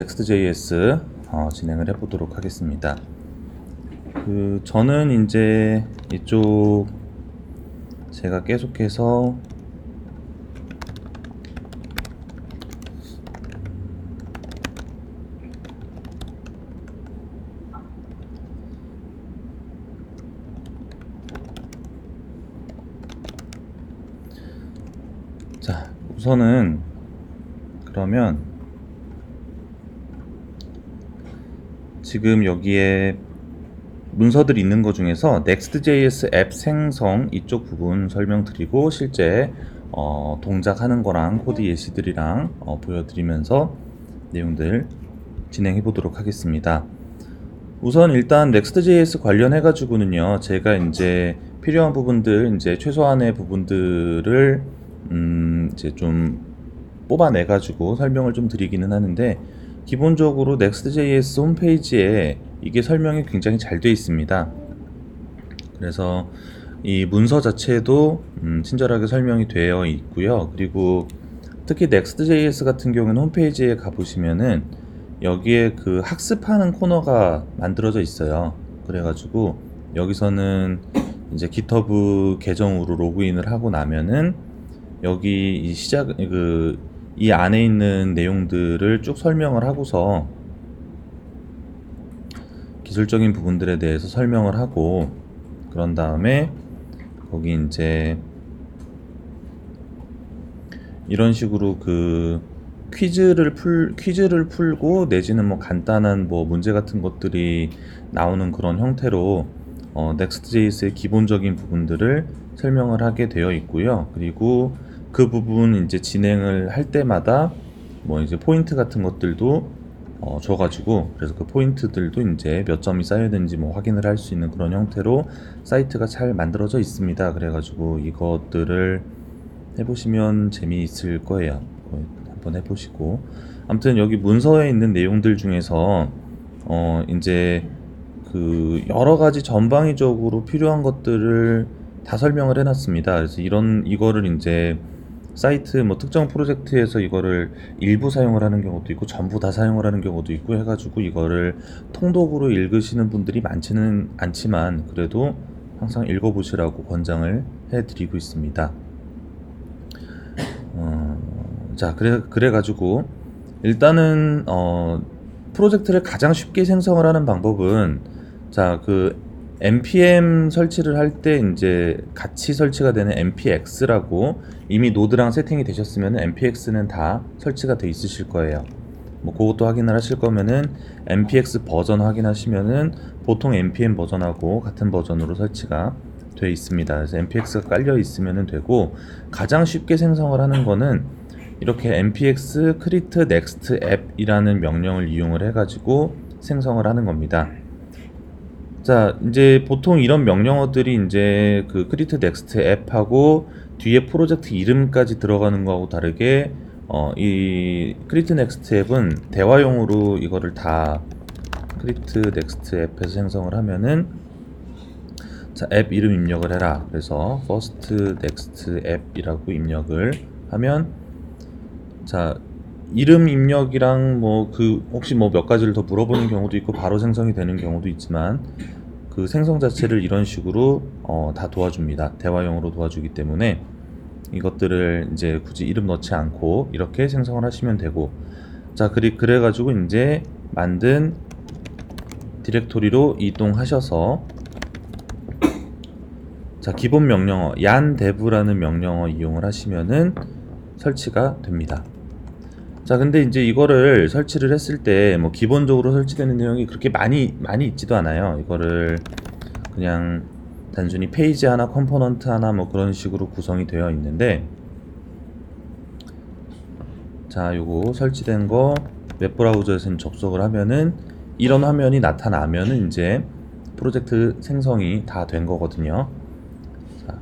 Next.js 진행을 해보도록 하겠습니다. 저는 이제 이쪽 제가 계속해서 자, 우선은 그러면 지금 여기에 문서들이 있는 것 중에서 Next.js 앱 생성 이쪽 부분 설명드리고 실제 동작하는 거랑 코드 예시들이랑 보여드리면서 내용들 진행해 보도록 하겠습니다. 우선 일단 Next.js 관련해 가지고는요, 제가 이제 필요한 부분들, 이제 최소한의 부분들을 이제 좀 뽑아내 가지고 설명을 좀 드리기는 하는데, 기본적으로 Next.js 홈페이지에 이게 설명이 굉장히 잘 되어 있습니다. 그래서 이 문서 자체도 친절하게 설명이 되어 있고요. 그리고 특히 Next.js 같은 경우는 홈페이지에 가보시면은 여기에 그 학습하는 코너가 만들어져 있어요. 그래가지고 여기서는 이제 GitHub 계정으로 로그인을 하고 나면은 여기 이 안에 있는 내용들을 쭉 설명을 하고서 기술적인 부분들에 대해서 설명을 하고, 그런 다음에 거기 이제 이런 식으로 그 퀴즈를 풀고 내지는 뭐 간단한 뭐 문제 같은 것들이 나오는 그런 형태로 Next.js의 기본적인 부분들을 설명을 하게 되어 있고요. 그리고 그 부분 이제 진행을 할 때마다 뭐 이제 포인트 같은 것들도 줘가지고, 그래서 그 포인트들도 이제 몇 점이 쌓여야 되는지 뭐 확인을 할 수 있는 그런 형태로 사이트가 잘 만들어져 있습니다. 그래가지고 이것들을 해보시면 재미있을 거예요. 한번 해보시고, 아무튼 여기 문서에 있는 내용들 중에서 이제 그 여러 가지 전방위적으로 필요한 것들을 다 설명을 해놨습니다. 그래서 이거를 이제 사이트 뭐 특정 프로젝트에서 이거를 일부 사용을 하는 경우도 있고 전부 다 사용을 하는 경우도 있고 해가지고 이거를 통독으로 읽으시는 분들이 많지는 않지만 그래도 항상 읽어보시라고 권장을 해드리고 있습니다. 자, 그래가지고 일단은 프로젝트를 가장 쉽게 생성을 하는 방법은, 자, 그 npm 설치를 할 때 이제 같이 설치가 되는 npx라고 이미 노드랑 세팅이 되셨으면 npx는 다 설치가 돼 있으실 거예요. 뭐 그것도 확인을 하실 거면은 npx 버전 확인하시면은 보통 npm 버전하고 같은 버전으로 설치가 돼 있습니다. 그래서 npx가 깔려 있으면 되고, 가장 쉽게 생성을 하는 거는 이렇게 npx create next app이라는 명령을 이용을 해가지고 생성을 하는 겁니다. 자, 이제 보통 이런 명령어들이 이제 그 create next app하고 뒤에 프로젝트 이름까지 들어가는 거하고 다르게 이 create next app은 대화용으로 이거를 다 create next app에서 생성을 하면은, 자, 앱 이름 입력을 해라. 그래서 first next app이라고 입력을 하면, 자, 이름 입력이랑 뭐 그 혹시 뭐 몇 가지를 더 물어보는 경우도 있고 바로 생성이 되는 경우도 있지만 그 생성 자체를 이런 식으로 다 도와줍니다. 대화용으로 도와주기 때문에 이것들을 이제 굳이 이름 넣지 않고 이렇게 생성을 하시면 되고, 자, 그래가지고 이제 만든 디렉토리로 이동하셔서, 자, 기본 명령어 yandev라는 명령어 이용을 하시면은 설치가 됩니다. 자, 근데 이제 이거를 설치를 했을 때 뭐 기본적으로 설치되는 내용이 그렇게 많이 있지도 않아요. 이거를 그냥 단순히 페이지 하나, 컴포넌트 하나 뭐 그런 식으로 구성이 되어 있는데, 자, 요거 설치된 거 웹브라우저에서 접속을 하면은 이런 화면이 나타나면은 이제 프로젝트 생성이 다 된 거거든요. 자,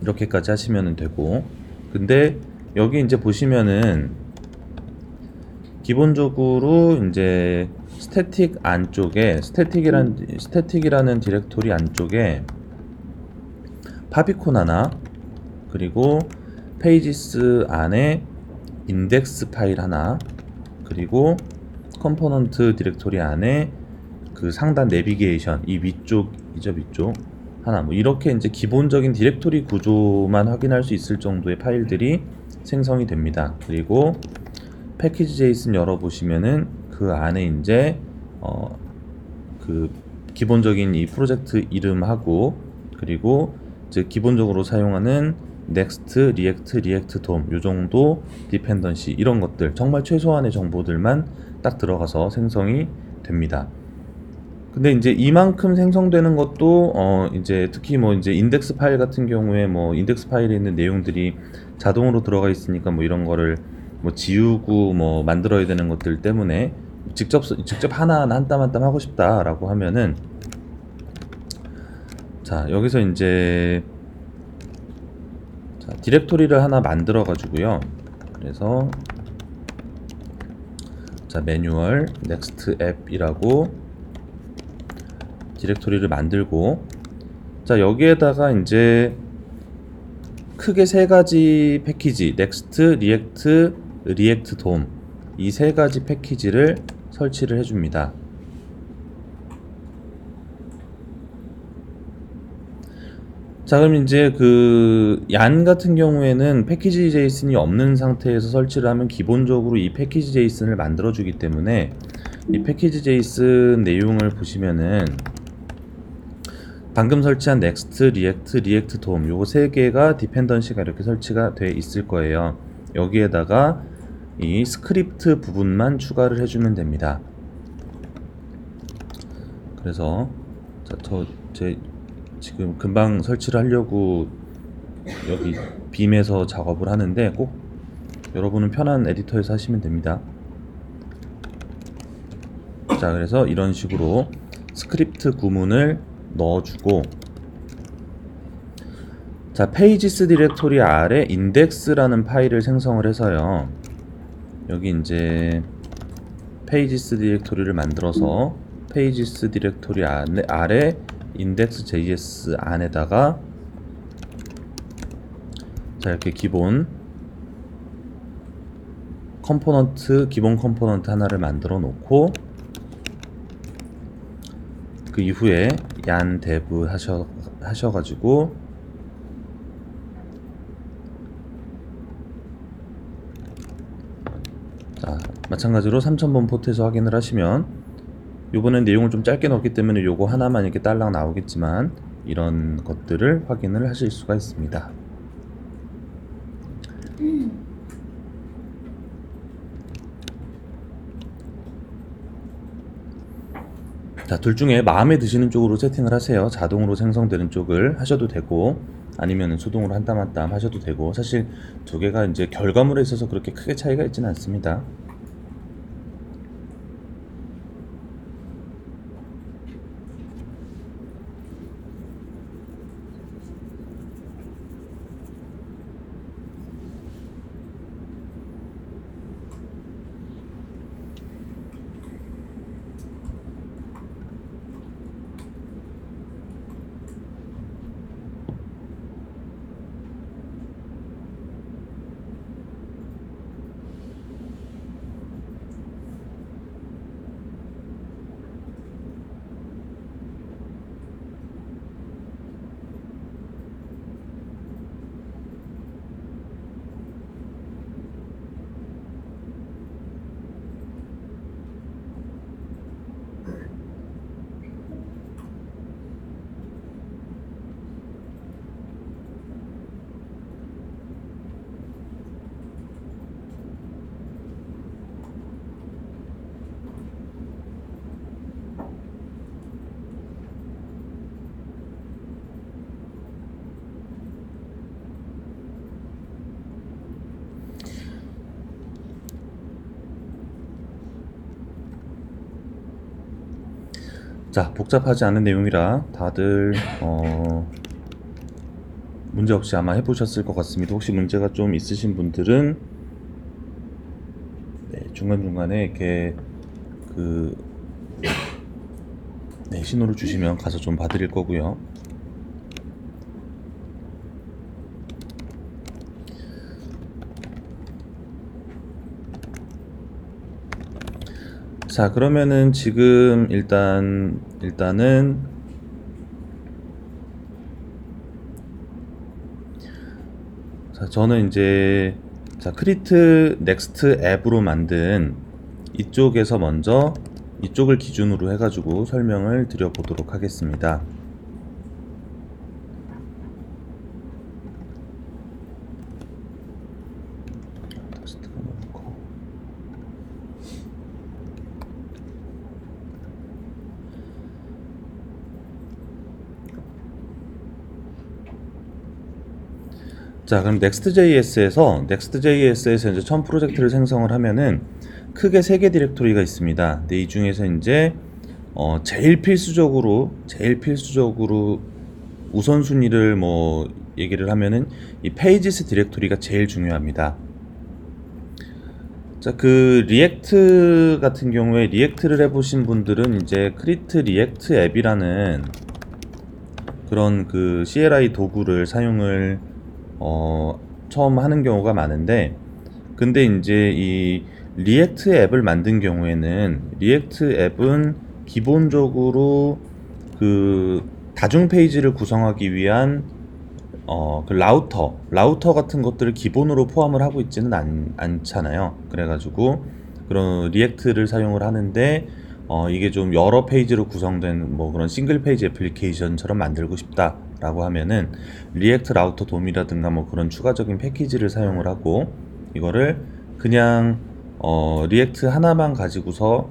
이렇게까지 하시면 되고, 근데 여기 이제 보시면은 기본적으로 이제 스태틱 안쪽에 스태틱이라는 디렉토리 안쪽에 파비콘 하나, 그리고 페이지스 안에 인덱스 파일 하나, 그리고 컴포넌트 디렉토리 안에 그 상단 내비게이션 이 위쪽이죠, 위쪽 하나, 뭐 이렇게 이제 기본적인 디렉토리 구조만 확인할 수 있을 정도의 파일들이 생성이 됩니다. 그리고 패키지 제이슨 열어보시면은 그 안에 이제 그 기본적인 이 프로젝트 이름하고, 그리고 이제 기본적으로 사용하는 next, react, dom 요 정도 디펜던시 이런 것들, 정말 최소한의 정보들만 딱 들어가서 생성이 됩니다. 근데 이제 이만큼 생성되는 것도 이제 특히 뭐 이제 인덱스 파일 같은 경우에 뭐 인덱스 파일에 있는 내용들이 자동으로 들어가 있으니까 뭐 이런 거를 뭐 지우고 뭐 만들어야 되는 것들 때문에 직접 하나하나 한 땀 한 땀 하고 싶다라고 하면은, 자 여기서 이제 자, 디렉토리를 하나 만들어 가지고요. 그래서 자 매뉴얼 넥스트 앱이라고 디렉토리를 만들고, 자 여기에다가 이제 크게 세 가지 패키지 넥스트, 리액트, 리액트 돔 이 세 가지 패키지를 설치를 해줍니다. 자 그럼 이제 그 얀 같은 경우에는 패키지 제이슨이 없는 상태에서 설치를 하면 기본적으로 이 패키지 제이슨을 만들어 주기 때문에 이 패키지 제이슨 내용을 보시면은 방금 설치한 넥스트, 리액트, 리액트 돔 요거 세 개가 디펜던시가 이렇게 설치가 돼 있을 거예요. 여기에다가 이 스크립트 부분만 추가를 해주면 됩니다. 그래서 자, 제 지금 금방 설치를 하려고 여기 빔에서 작업을 하는데 꼭 여러분은 편한 에디터에서 하시면 됩니다. 자 그래서 이런 식으로 스크립트 구문을 넣어주고, 자 페이지스 디렉토리 아래 인덱스라는 파일을 생성을 해서요, 여기 이제 페이지스 디렉토리를 만들어서 페이지스 디렉토리 아래 index.js 안에다가 자 이렇게 기본 컴포넌트 하나를 만들어 놓고, 그 이후에 얀 dev 하셔가지고 자 마찬가지로 3000번 포트에서 확인을 하시면, 요번엔 내용을 좀 짧게 넣었기 때문에 요거 하나만 이렇게 딸랑 나오겠지만 이런 것들을 확인을 하실 수가 있습니다. 자, 둘 중에 마음에 드시는 쪽으로 세팅을 하세요. 자동으로 생성되는 쪽을 하셔도 되고, 아니면 수동으로 한 땀 한 땀 하셔도 되고, 사실 두 개가 이제 결과물에 있어서 그렇게 크게 차이가 있지는 않습니다. 자, 복잡하지 않은 내용이라 다들 문제 없이 아마 해보셨을 것 같습니다. 혹시 문제가 좀 있으신 분들은 네, 중간중간에 이렇게 네, 신호를 주시면 가서 좀 봐드릴 거고요. 자, 그러면은 지금 일단은 자, 저는 이제 자, 크리트 넥스트 앱으로 만든 이쪽에서 먼저 이쪽을 기준으로 해가지고 설명을 드려보도록 하겠습니다. 자, 그럼 Next.js에서 이제 처음 프로젝트를 생성을 하면은 크게 3개 디렉토리가 있습니다. 근데 이 중에서 이제 제일 필수적으로 우선순위를 뭐 얘기를 하면은 이 페이지스 디렉토리가 제일 중요합니다. 자, 그 리액트 같은 경우에 리액트를 해보신 분들은 이제 크리트 리액트 앱이라는 그런 그 CLI 도구를 사용을 처음 하는 경우가 많은데, 근데 이제 이 리액트 앱을 만든 경우에는 리액트 앱은 기본적으로 그 다중 페이지를 구성하기 위한 그 라우터 같은 것들을 기본으로 포함을 하고 있지는 않잖아요. 그래가지고 그런 리액트를 사용을 하는데 이게 좀 여러 페이지로 구성된 뭐 그런 싱글 페이지 애플리케이션처럼 만들고 싶다라고 하면은 리액트 라우터 돔이라든가 뭐 그런 추가적인 패키지를 사용을 하고, 이거를 그냥 리액트 하나만 가지고서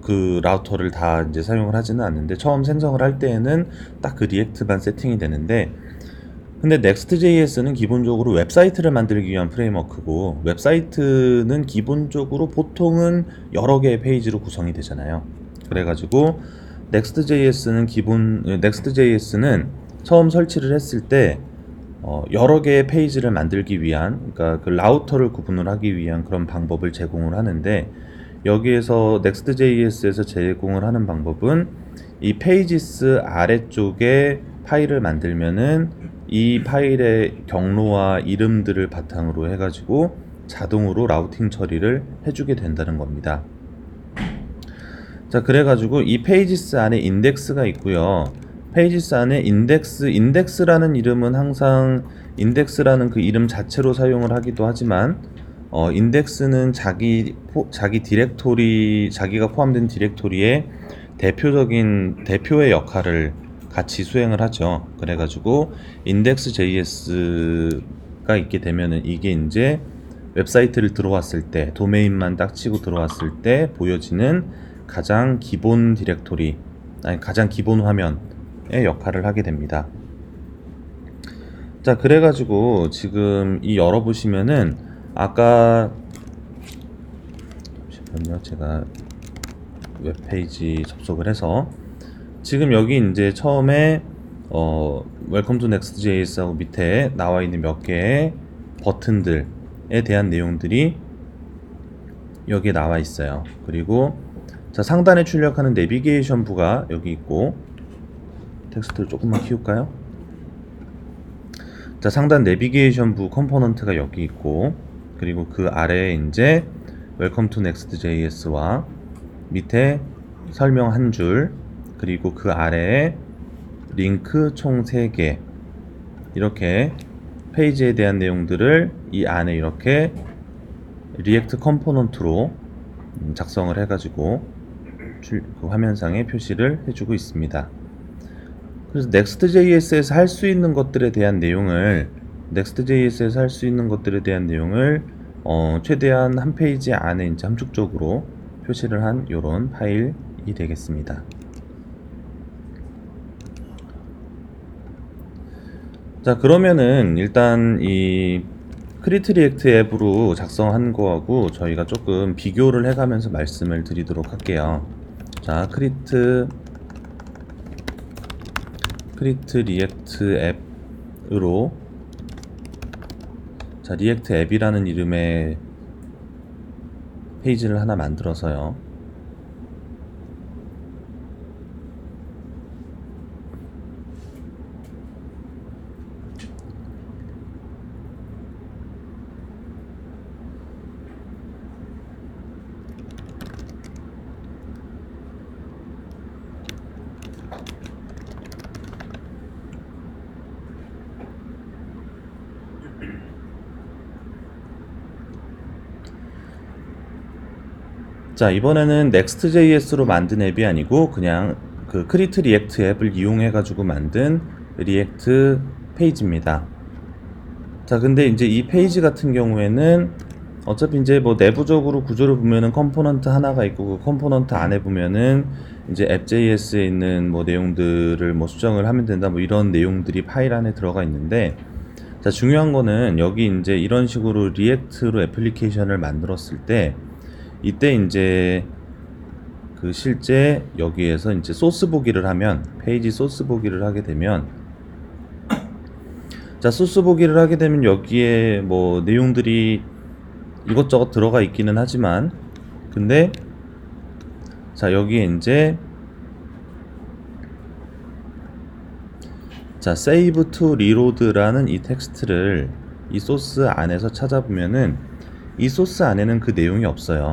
그 라우터를 다 이제 사용을 하지는 않는데, 처음 생성을 할 때에는 딱 그 리액트만 세팅이 되는데, 근데 Next.js는 기본적으로 웹사이트를 만들기 위한 프레임워크고, 웹사이트는 기본적으로 보통은 여러 개의 페이지로 구성이 되잖아요. 그래가지고 Next.js는 처음 설치를 했을 때 여러 개의 페이지를 만들기 위한, 그러니까 그 라우터를 구분을 하기 위한 그런 방법을 제공을 하는데, 여기에서 Next.js에서 제공을 하는 방법은 이 페이지스 아래쪽에 파일을 만들면은 이 파일의 경로와 이름들을 바탕으로 해가지고 자동으로 라우팅 처리를 해주게 된다는 겁니다. 자, 그래가지고 이 페이지스 안에 인덱스가 있고요. 페이지스 안에 인덱스라는 이름은 항상 인덱스라는 그 이름 자체로 사용을 하기도 하지만, 인덱스는 자기 디렉토리, 자기가 포함된 디렉토리의 대표의 역할을 같이 수행을 하죠. 그래가지고 index.js가 있게 되면은 이게 이제 웹사이트를 들어왔을 때, 도메인만 딱 치고 들어왔을 때 보여지는 가장 기본 디렉토리, 아니 가장 기본 화면의 역할을 하게 됩니다. 자, 그래가지고 지금 이 열어보시면은 아까 잠시만요, 제가 웹페이지 접속을 해서 지금 여기 이제 처음에 Welcome to Next.js 하고 밑에 나와 있는 몇 개의 버튼들에 대한 내용들이 여기에 나와 있어요. 그리고 자, 상단에 출력하는 내비게이션 부가 여기 있고, 텍스트를 조금만 키울까요? 자, 상단 내비게이션 부 컴포넌트가 여기 있고, 그리고 그 아래에 이제 Welcome to Next.js와 밑에 설명 한 줄, 그리고 그 아래에 링크 총 3개, 이렇게 페이지에 대한 내용들을 이 안에 이렇게 리액트 컴포넌트로 작성을 해가지고 그 화면상에 표시를 해주고 있습니다. 그래서 Next.js에서 할 수 있는 것들에 대한 내용을 최대한 한 페이지 안에 이제 함축적으로 표시를 한 이런 파일이 되겠습니다. 자, 그러면은 일단 이 크리트 리액트 앱으로 작성한 거하고 저희가 조금 비교를 해가면서 말씀을 드리도록 할게요. 자, 크리트 리액트 앱으로, 자, 리액트 앱이라는 이름의 페이지를 하나 만들어서요. 자, 이번에는 Next.js로 만든 앱이 아니고 그냥 그 크리트 리액트 앱을 이용해 가지고 만든 리액트 페이지입니다. 자, 근데 이제 이 페이지 같은 경우에는 어차피 이제 뭐 내부적으로 구조를 보면은 컴포넌트 하나가 있고 그 컴포넌트 안에 보면은 이제 앱.js에 있는 뭐 내용들을 뭐 수정을 하면 된다 뭐 이런 내용들이 파일 안에 들어가 있는데, 자, 중요한 거는 여기 이제 이런 식으로 리액트로 애플리케이션을 만들었을 때 이때 이제 그 실제 여기에서 이제 소스 보기를 하면, 페이지 소스 보기를 하게 되면, 자, 소스 보기를 하게 되면 여기에 뭐 내용들이 이것저것 들어가 있기는 하지만, 근데 자, 여기에 이제 자, save to reload라는 이 텍스트를 이 소스 안에서 찾아보면은 이 소스 안에는 그 내용이 없어요.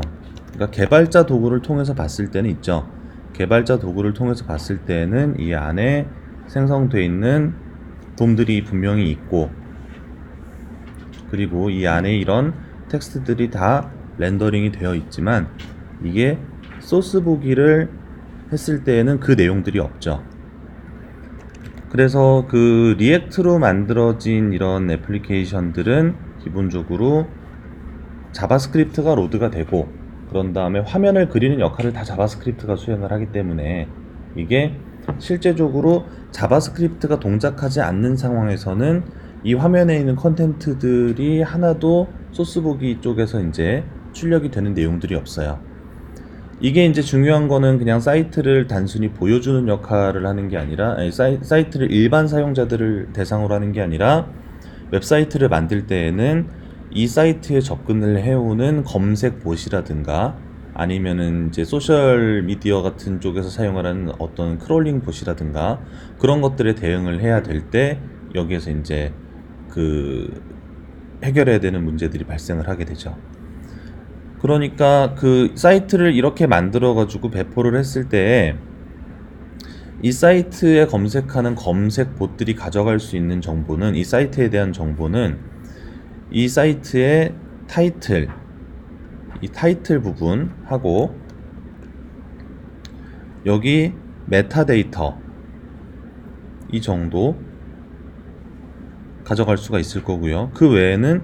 그러니까 개발자 도구를 통해서 봤을 때는 있죠. 개발자 도구를 통해서 봤을 때는 이 안에 생성되어 있는 돔들이 분명히 있고, 그리고 이 안에 이런 텍스트들이 다 렌더링이 되어 있지만 이게 소스 보기를 했을 때에는 그 내용들이 없죠. 그래서 그 리액트로 만들어진 이런 애플리케이션들은 기본적으로 자바스크립트가 로드가 되고 그런 다음에 화면을 그리는 역할을 다 자바스크립트가 수행을 하기 때문에 이게 실제적으로 자바스크립트가 동작하지 않는 상황에서는 이 화면에 있는 컨텐츠들이 하나도 소스 보기 쪽에서 이제 출력이 되는 내용들이 없어요. 이게 이제 중요한 거는 그냥 사이트를 단순히 보여주는 역할을 하는 게 아니라, 사이트를 일반 사용자들을 대상으로 하는 게 아니라 웹사이트를 만들 때에는 이 사이트에 접근을 해오는 검색 봇이라든가 아니면은 이제 소셜 미디어 같은 쪽에서 사용하는 어떤 크롤링 봇이라든가 그런 것들에 대응을 해야 될 때 여기에서 이제 그 해결해야 되는 문제들이 발생을 하게 되죠. 그러니까 그 사이트를 이렇게 만들어 가지고 배포를 했을 때 이 사이트에 검색하는 검색 봇들이 가져갈 수 있는 정보는, 이 사이트에 대한 정보는 이 사이트의 타이틀, 이 타이틀 부분하고 여기 메타데이터 이 정도 가져갈 수가 있을 거고요. 그 외에는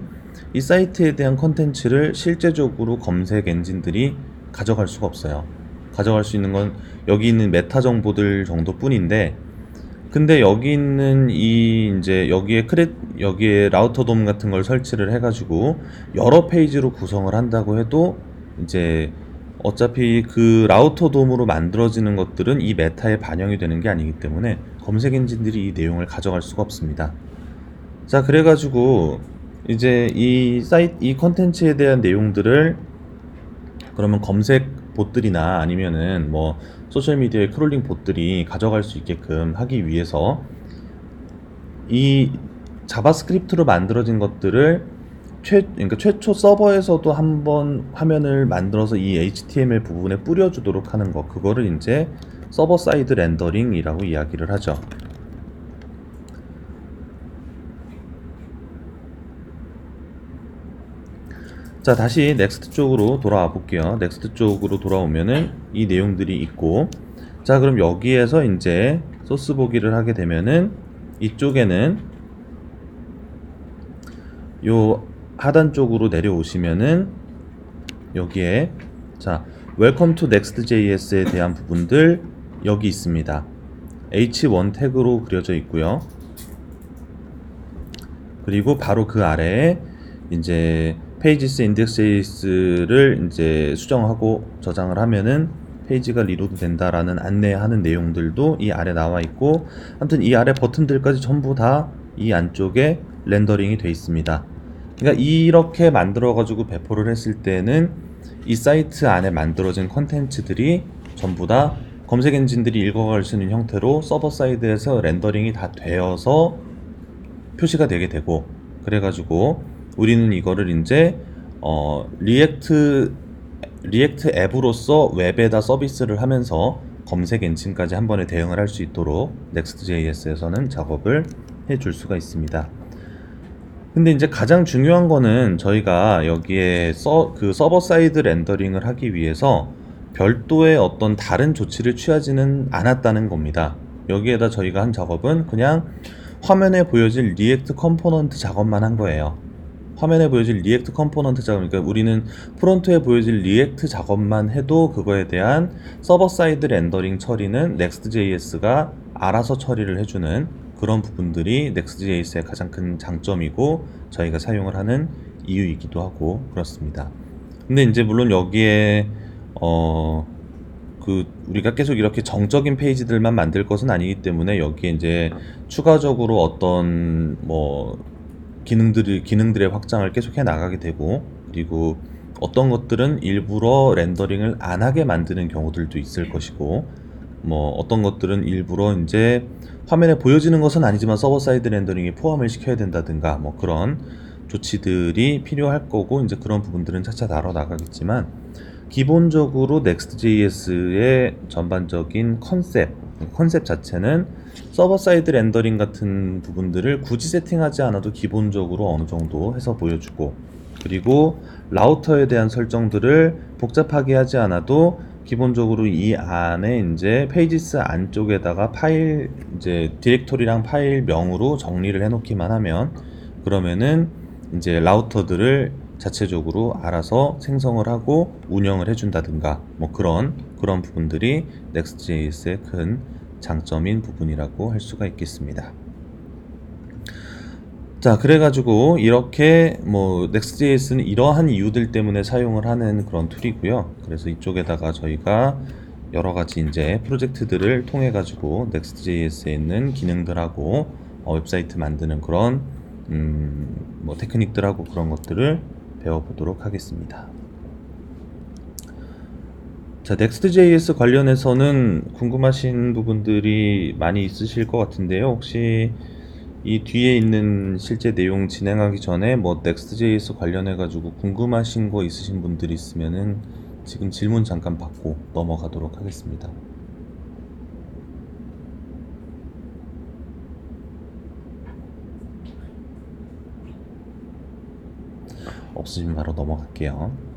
이 사이트에 대한 컨텐츠를 실제적으로 검색 엔진들이 가져갈 수가 없어요. 가져갈 수 있는 건 여기 있는 메타 정보들 정도뿐인데, 근데 여기 있는 이 이제 여기에 라우터 돔 같은 걸 설치를 해가지고 여러 페이지로 구성을 한다고 해도 이제 어차피 그 라우터 돔으로 만들어지는 것들은 이 메타에 반영이 되는 게 아니기 때문에 검색 엔진들이 이 내용을 가져갈 수가 없습니다. 자, 그래가지고 이제 이 컨텐츠에 대한 내용들을 그러면 검색 봇들이나 아니면은 뭐 소셜미디어의 크롤링 봇들이 가져갈 수 있게끔 하기 위해서 이 자바스크립트로 만들어진 것들을 그러니까 최초 서버에서도 한번 화면을 만들어서 이 HTML 부분에 뿌려주도록 하는 거, 그거를 이제 서버 사이드 렌더링이라고 이야기를 하죠. 자, 다시 넥스트 쪽으로 돌아와 볼게요. 넥스트 쪽으로 돌아오면은 이 내용들이 있고, 자, 그럼 여기에서 이제 소스 보기를 하게 되면은 이쪽에는 요 하단 쪽으로 내려오시면은 여기에 자, Welcome to Next.js에 대한 부분들 여기 있습니다. H1 태그로 그려져 있고요. 그리고 바로 그 아래에 이제 페이지스 인덱스.js를 이제 수정하고 저장을 하면은 페이지가 리로드 된다라는 안내하는 내용들도 이 아래 나와 있고, 아무튼 이 아래 버튼들까지 전부 다 이 안쪽에 렌더링이 돼 있습니다. 그러니까 이렇게 만들어 가지고 배포를 했을 때는 이 사이트 안에 만들어진 컨텐츠들이 전부 다 검색 엔진들이 읽어갈 수 있는 형태로 서버 사이드에서 렌더링이 다 되어서 표시가 되게 되고, 그래가지고 우리는 이거를 이제 리액트 앱으로서 웹에다 서비스를 하면서 검색 엔진까지 한 번에 대응을 할 수 있도록 Next.js에서는 작업을 해줄 수가 있습니다. 근데 이제 가장 중요한 거는 저희가 여기에 그 서버 사이드 렌더링을 하기 위해서 별도의 어떤 다른 조치를 취하지는 않았다는 겁니다. 여기에다 저희가 한 작업은 그냥 화면에 보여질 리액트 컴포넌트 작업만 한 거예요. 화면에 보여질 리액트 컴포넌트 작업, 그러니까 우리는 프론트에 보여질 리액트 작업만 해도 그거에 대한 서버 사이드 렌더링 처리는 Next.js가 알아서 처리를 해주는 그런 부분들이 Next.js의 가장 큰 장점이고 저희가 사용을 하는 이유이기도 하고 그렇습니다. 근데 이제 물론 여기에 우리가 계속 이렇게 정적인 페이지들만 만들 것은 아니기 때문에 여기에 이제 추가적으로 어떤 기능들의 확장을 계속 해 나가게 되고, 그리고 어떤 것들은 일부러 렌더링을 안 하게 만드는 경우들도 있을 것이고, 어떤 것들은 일부러 이제 화면에 보여지는 것은 아니지만 서버 사이드 렌더링에 포함을 시켜야 된다든가 그런 조치들이 필요할 거고, 이제 그런 부분들은 차차 다뤄 나가겠지만, 기본적으로 Next.js의 전반적인 컨셉 자체는 서버 사이드 렌더링 같은 부분들을 굳이 세팅하지 않아도 기본적으로 어느 정도 해서 보여주고, 그리고 라우터에 대한 설정들을 복잡하게 하지 않아도 기본적으로 이 안에 이제 페이지스 안쪽에다가 파일 이제 디렉토리랑 파일명으로 정리를 해 놓기만 하면, 그러면은 이제 라우터들을 자체적으로 알아서 생성을 하고 운영을 해준다든가 그런 부분들이 Next.js의 큰 장점인 부분이라고 할 수가 있겠습니다. 자, 그래가지고 이렇게 Next.js는 이러한 이유들 때문에 사용을 하는 그런 툴이고요. 그래서 이쪽에다가 저희가 여러 가지 이제 프로젝트들을 통해 가지고 Next.js에 있는 기능들하고 웹사이트 만드는 그런 테크닉들하고 그런 것들을 배워보도록 하겠습니다. 자, Next.js 관련해서는 궁금하신 부분들이 많이 있으실 것 같은데요. 혹시 이 뒤에 있는 실제 내용 진행하기 전에 Next.js 관련해 가지고 궁금하신 거 있으신 분들이 있으면은 지금 질문 잠깐 받고 넘어가도록 하겠습니다. 없으면 바로 넘어갈게요.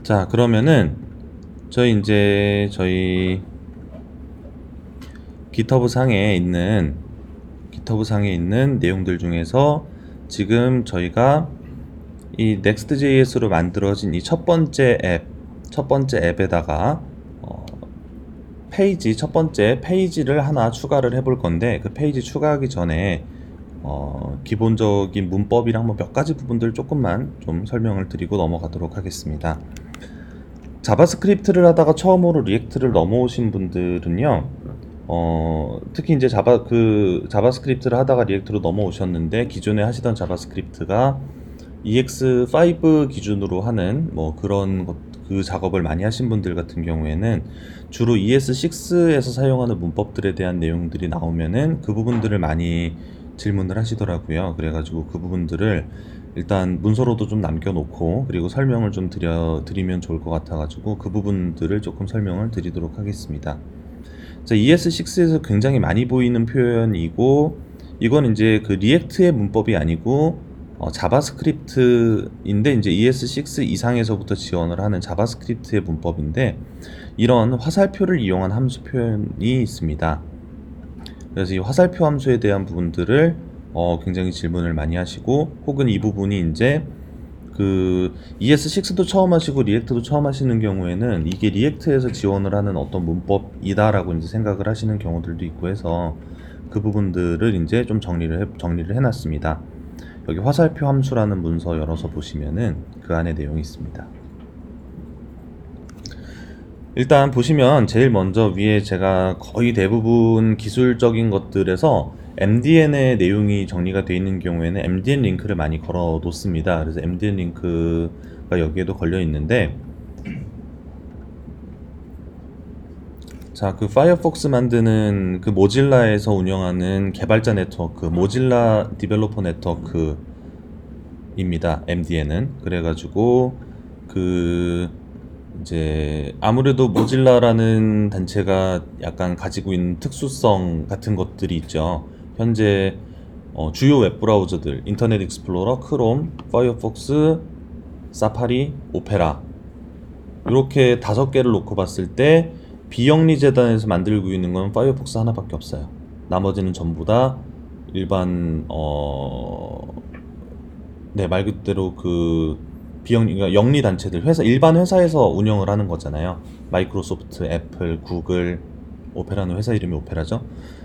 자, 그러면은 저희 GitHub 상에 있는 내용들 중에서 지금 저희가 이 Next.js로 만들어진 이 첫 번째 앱에다가 첫 번째 페이지를 하나 추가를 해볼 건데, 그 페이지 추가하기 전에 기본적인 문법이랑 몇 가지 부분들 조금만 좀 설명을 드리고 넘어가도록 하겠습니다. 자바스크립트를 하다가 처음으로 리액트를 넘어오신 분들은요, 특히 이제 자바스크립트를 하다가 리액트로 넘어오셨는데 기존에 하시던 자바스크립트가 EX5 기준으로 하는 그 작업을 많이 하신 분들 같은 경우에는 주로 ES6에서 사용하는 문법들에 대한 내용들이 나오면은 그 부분들을 많이 질문을 하시더라고요. 그래가지고 그 부분들을 일단 문서로도 좀 남겨놓고, 그리고 설명을 좀 드리면 좋을 것 같아가지고 그 부분들을 조금 설명을 드리도록 하겠습니다. 자, ES6에서 굉장히 많이 보이는 표현이고, 이건 이제 그 리액트의 문법이 아니고 자바스크립트인데 이제 ES6 이상에서부터 지원을 하는 자바스크립트의 문법인데, 이런 화살표를 이용한 함수 표현이 있습니다. 그래서 이 화살표 함수에 대한 부분들을 굉장히 질문을 많이 하시고, 혹은 이 부분이 이제 그 ES6도 처음 하시고 리액트도 처음 하시는 경우에는 이게 리액트에서 지원을 하는 어떤 문법이다라고 이제 생각을 하시는 경우들도 있고 해서 그 부분들을 이제 좀 정리를 해놨습니다. 여기 화살표 함수라는 문서 열어서 보시면은 그 안에 내용이 있습니다. 일단 보시면 제일 먼저 위에 제가 거의 대부분 기술적인 것들에서 MDN의 내용이 정리가 되어 있는 경우에는 MDN 링크를 많이 걸어 놓습니다. 그래서 MDN 링크가 여기에도 걸려 있는데, 자, 그 파이어폭스 만드는 그 모질라에서 운영하는 개발자 네트워크, 모질라 디벨로퍼 네트워크입니다. MDN은. 그래가지고 그 이제 아무래도 모질라라는 단체가 약간 가지고 있는 특수성 같은 것들이 있죠. 현재 주요 웹브라우저들 인터넷 익스플로러, 크롬, 파이어폭스, 사파리, 오페라 이렇게 5개를 놓고 봤을 때 비영리 재단에서 만들고 있는 건 파이어폭스 하나밖에 없어요. 나머지는 전부 다 일반 네, 말 그대로 그 비영리, 그러니까 영리 단체들, 일반 회사에서 운영을 하는 거잖아요. 마이크로소프트, 애플, 구글, 오페라는 회사 이름이 오페라죠.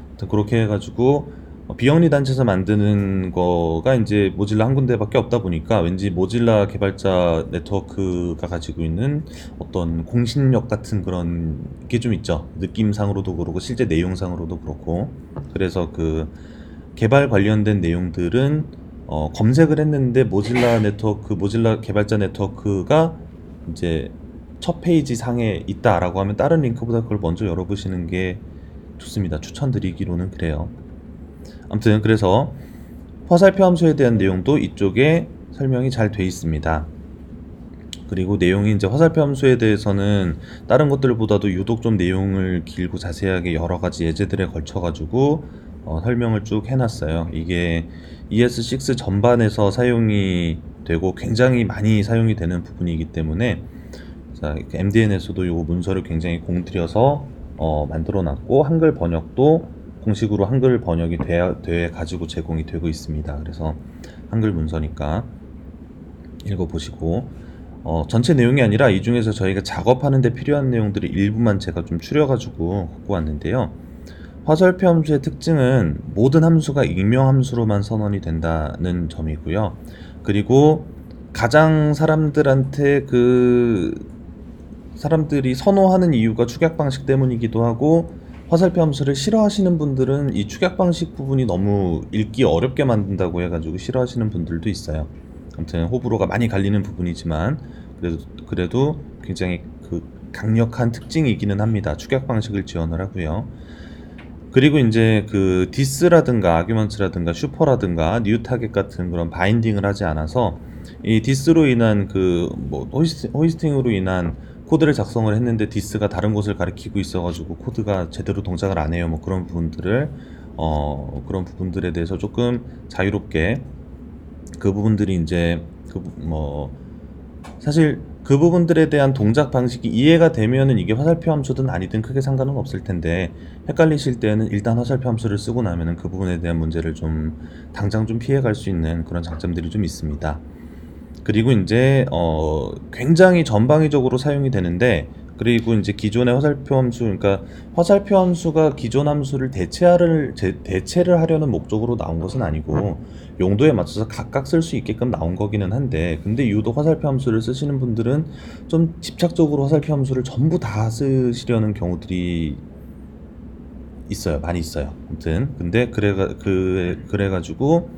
아무튼 그렇게 해가지고 비영리 단체에서 만드는 거가 이제 모질라 한 군데밖에 없다 보니까 왠지 모질라 개발자 네트워크가 가지고 있는 어떤 공신력 같은 그런 게 좀 있죠. 느낌상으로도 그렇고 실제 내용상으로도 그렇고. 그래서 그 개발 관련된 내용들은 검색을 했는데 모질라 네트워크, 모질라 개발자 네트워크가 이제 첫 페이지 상에 있다라고 하면 다른 링크보다 그걸 먼저 열어보시는 게 좋습니다. 추천드리기로는 그래요. 아무튼 그래서 화살표 함수에 대한 내용도 이쪽에 설명이 잘 돼 있습니다. 그리고 내용이 이제 화살표 함수에 대해서는 다른 것들보다도 유독 좀 내용을 길고 자세하게 여러 가지 예제들에 걸쳐 가지고 설명을 쭉 해놨어요. 이게 ES6 전반에서 사용이 되고 굉장히 많이 사용이 되는 부분이기 때문에 자, MDN에서도 요 문서를 굉장히 공들여서 만들어놨고 한글 번역도 공식으로 한글 번역이 돼 가지고 제공이 되고 있습니다. 그래서 한글 문서니까 읽어보시고 전체 내용이 아니라 이 중에서 저희가 작업하는 데 필요한 내용들이 일부만 제가 좀 추려가지고 갖고 왔는데요. 화살표 함수의 특징은 모든 함수가 익명 함수로만 선언이 된다는 점이고요. 그리고 가장 사람들이 선호하는 이유가 축약 방식 때문이기도 하고 화살표 함수를 싫어하시는 분들은 이 축약 방식 부분이 너무 읽기 어렵게 만든다고 해가지고 싫어하시는 분들도 있어요. 아무튼 호불호가 많이 갈리는 부분이지만 그래도 굉장히 그 강력한 특징이기는 합니다. 축약 방식을 지원을 하고요. 그리고 이제 그 디스라든가 아규먼트라든가 슈퍼라든가 뉴 타겟 같은 그런 바인딩을 하지 않아서 이 디스로 인한 그 뭐 호이스팅으로 인한 코드를 작성을 했는데 디스가 다른 곳을 가리키고 있어가지고 코드가 제대로 동작을 안 해요. 뭐 그런 부분들을 그런 부분들에 대해서 조금 자유롭게 그 부분들이 이제 사실 그 부분들에 대한 동작 방식이 이해가 되면은 이게 화살표 함수든 아니든 크게 상관은 없을 텐데 헷갈리실 때는 일단 화살표 함수를 쓰고 나면은 그 부분에 대한 문제를 좀 당장 좀 피해갈 수 있는 그런 장점들이 좀 있습니다. 그리고 이제 굉장히 전방위적으로 사용이 되는데 그리고 이제 기존의 화살표 함수, 그러니까 화살표 함수가 기존 함수를 대체를 하려는 목적으로 나온 것은 아니고 용도에 맞춰서 각각 쓸 수 있게끔 나온 거기는 한데 근데 유독 화살표 함수를 쓰시는 분들은 좀 집착적으로 화살표 함수를 전부 다 쓰시려는 경우들이 있어요. 많이 있어요. 아무튼 근데 그래가지고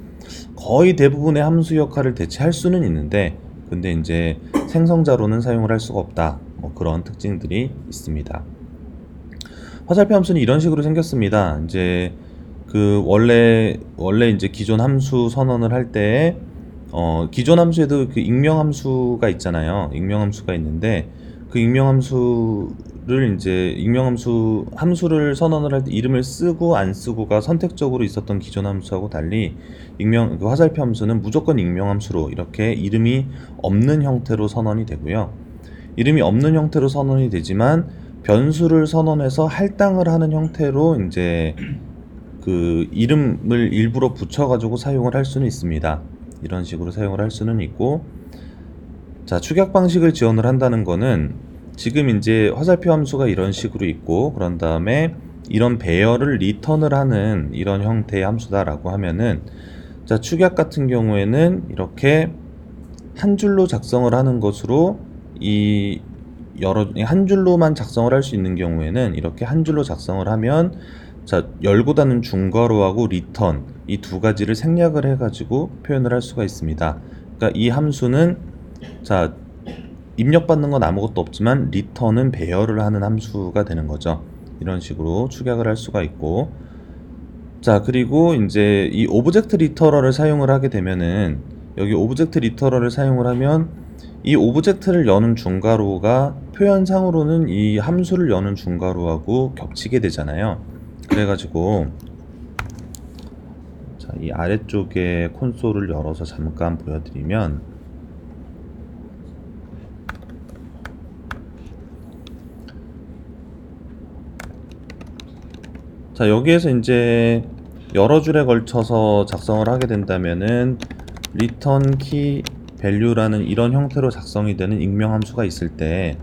거의 대부분의 함수 역할을 대체할 수는 있는데 근데 이제 생성자로는 사용을 할 수가 없다. 뭐 그런 특징들이 있습니다. 화살표 함수는 이런 식으로 생겼습니다. 이제 그 원래 이제 기존 함수 선언을 할 때 기존 함수에도 그 익명 함수가 있잖아요. 익명 함수가 있는데 그 익명 함수를 이제 함수를 선언을 할 때 이름을 쓰고 안 쓰고가 선택적으로 있었던 기존 함수하고 달리 그 화살표 함수는 무조건 익명 함수로 이렇게 이름이 없는 형태로 선언이 되고요. 이름이 없는 형태로 선언이 되지만 변수를 선언해서 할당을 하는 형태로 이제 그 이름을 일부러 붙여가지고 사용을 할 수는 있습니다. 이런 식으로 사용을 할 수는 있고, 자, 축약 방식을 지원을 한다는 거는 지금 이제 화살표 함수가 이런 식으로 있고, 그런 다음에 이런 배열을 리턴을 하는 이런 형태의 함수다라고 하면은, 자, 축약 같은 경우에는 이렇게 한 줄로 작성을 하는 것으로 한 줄로만 작성을 할 수 있는 경우에는 이렇게 한 줄로 작성을 하면 자, 열고 닫는 중괄호하고 리턴 이 두 가지를 생략을 해가지고 표현을 할 수가 있습니다. 그러니까 이 함수는 자, 입력받는 건 아무것도 없지만 리턴은 배열을 하는 함수가 되는 거죠. 이런 식으로 축약을 할 수가 있고, 자, 그리고 이제 이 오브젝트 리터럴을 사용을 하게 되면은 여기 오브젝트 리터럴을 사용을 하면 이 오브젝트를 여는 중괄호가 표현상으로는 이 함수를 여는 중괄호하고 겹치게 되잖아요. 그래가지고 자, 이 아래쪽에 콘솔을 열어서 잠깐 보여드리면, 자, 여기에서 이제 여러 줄에 걸쳐서 작성을 하게 된다면은 return key value라는 이런 형태로 작성이 되는 익명 함수가 있을 때,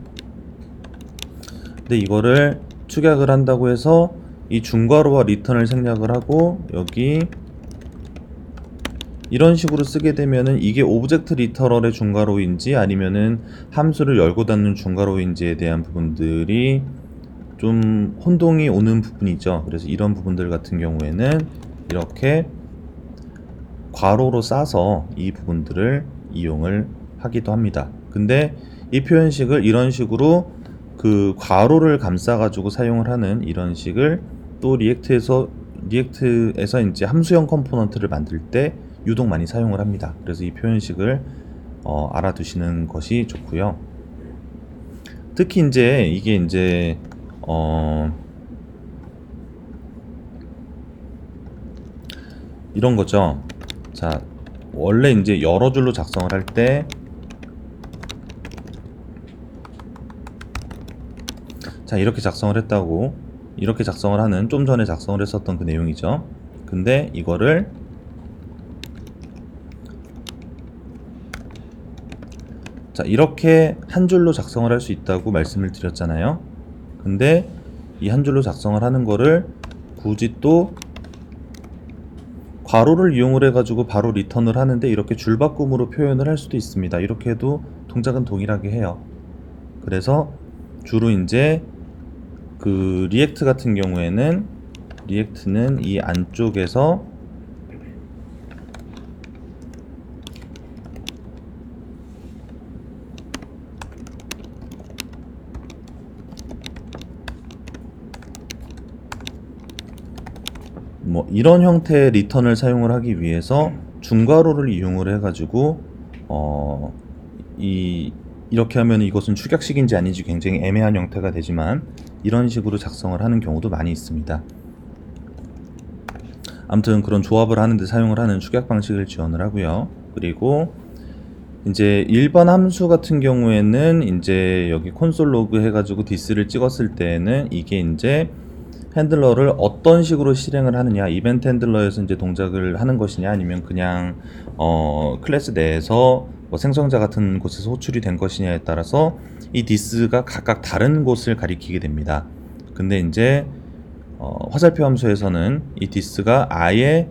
근데 이거를 축약을 한다고 해서 이 중괄호와 return을 생략을 하고 여기 이런 식으로 쓰게 되면은 이게 오브젝트 리터럴의 중괄호인지 아니면은 함수를 열고 닫는 중괄호인지에 대한 부분들이 좀 혼동이 오는 부분이죠. 그래서 이런 부분들 같은 경우에는 이렇게 괄호로 싸서 이 부분들을 이용을 하기도 합니다. 근데 이 표현식을 이런 식으로 그 괄호를 감싸 가지고 사용을 하는 이런 식을 또 리액트에서 이제 함수형 컴포넌트를 만들 때 유독 많이 사용을 합니다. 그래서 이 표현식을 알아두시는 것이 좋고요. 특히 이제 이게 이제 이런 거죠. 자, 원래 이제 여러 줄로 작성을 할 때, 자, 이렇게 작성을 했다고, 이렇게 작성을 하는, 좀 전에 작성을 했었던 그 내용이죠. 근데 이거를 자, 이렇게 한 줄로 작성을 할 수 있다고 말씀을 드렸잖아요. 근데 이 한 줄로 작성을 하는 거를 굳이 또 괄호를 이용을 해가지고 바로 리턴을 하는데 이렇게 줄바꿈으로 표현을 할 수도 있습니다. 이렇게 해도 동작은 동일하게 해요. 그래서 주로 이제 그 리액트 같은 경우에는 리액트는 이 안쪽에서 뭐 이런 형태의 리턴을 사용을 하기 위해서 중괄호를 이용을 해가지고 이렇게 하면 이것은 축약식인지 아닌지 굉장히 애매한 형태가 되지만 이런 식으로 작성을 하는 경우도 많이 있습니다. 아무튼 그런 조합을 하는데 사용을 하는 축약 방식을 지원을 하고요. 그리고 이제 일반 함수 같은 경우에는 이제 여기 콘솔 로그 해가지고 디스를 찍었을 때에는 이게 이제 핸들러를 어떤 식으로 실행을 하느냐, 이벤트 핸들러에서 이제 동작을 하는 것이냐, 아니면 그냥 클래스 내에서 뭐 생성자 같은 곳에서 호출이 된 것이냐에 따라서 이 디스가 각각 다른 곳을 가리키게 됩니다. 근데 이제 화살표 함수에서는 이 디스가 아예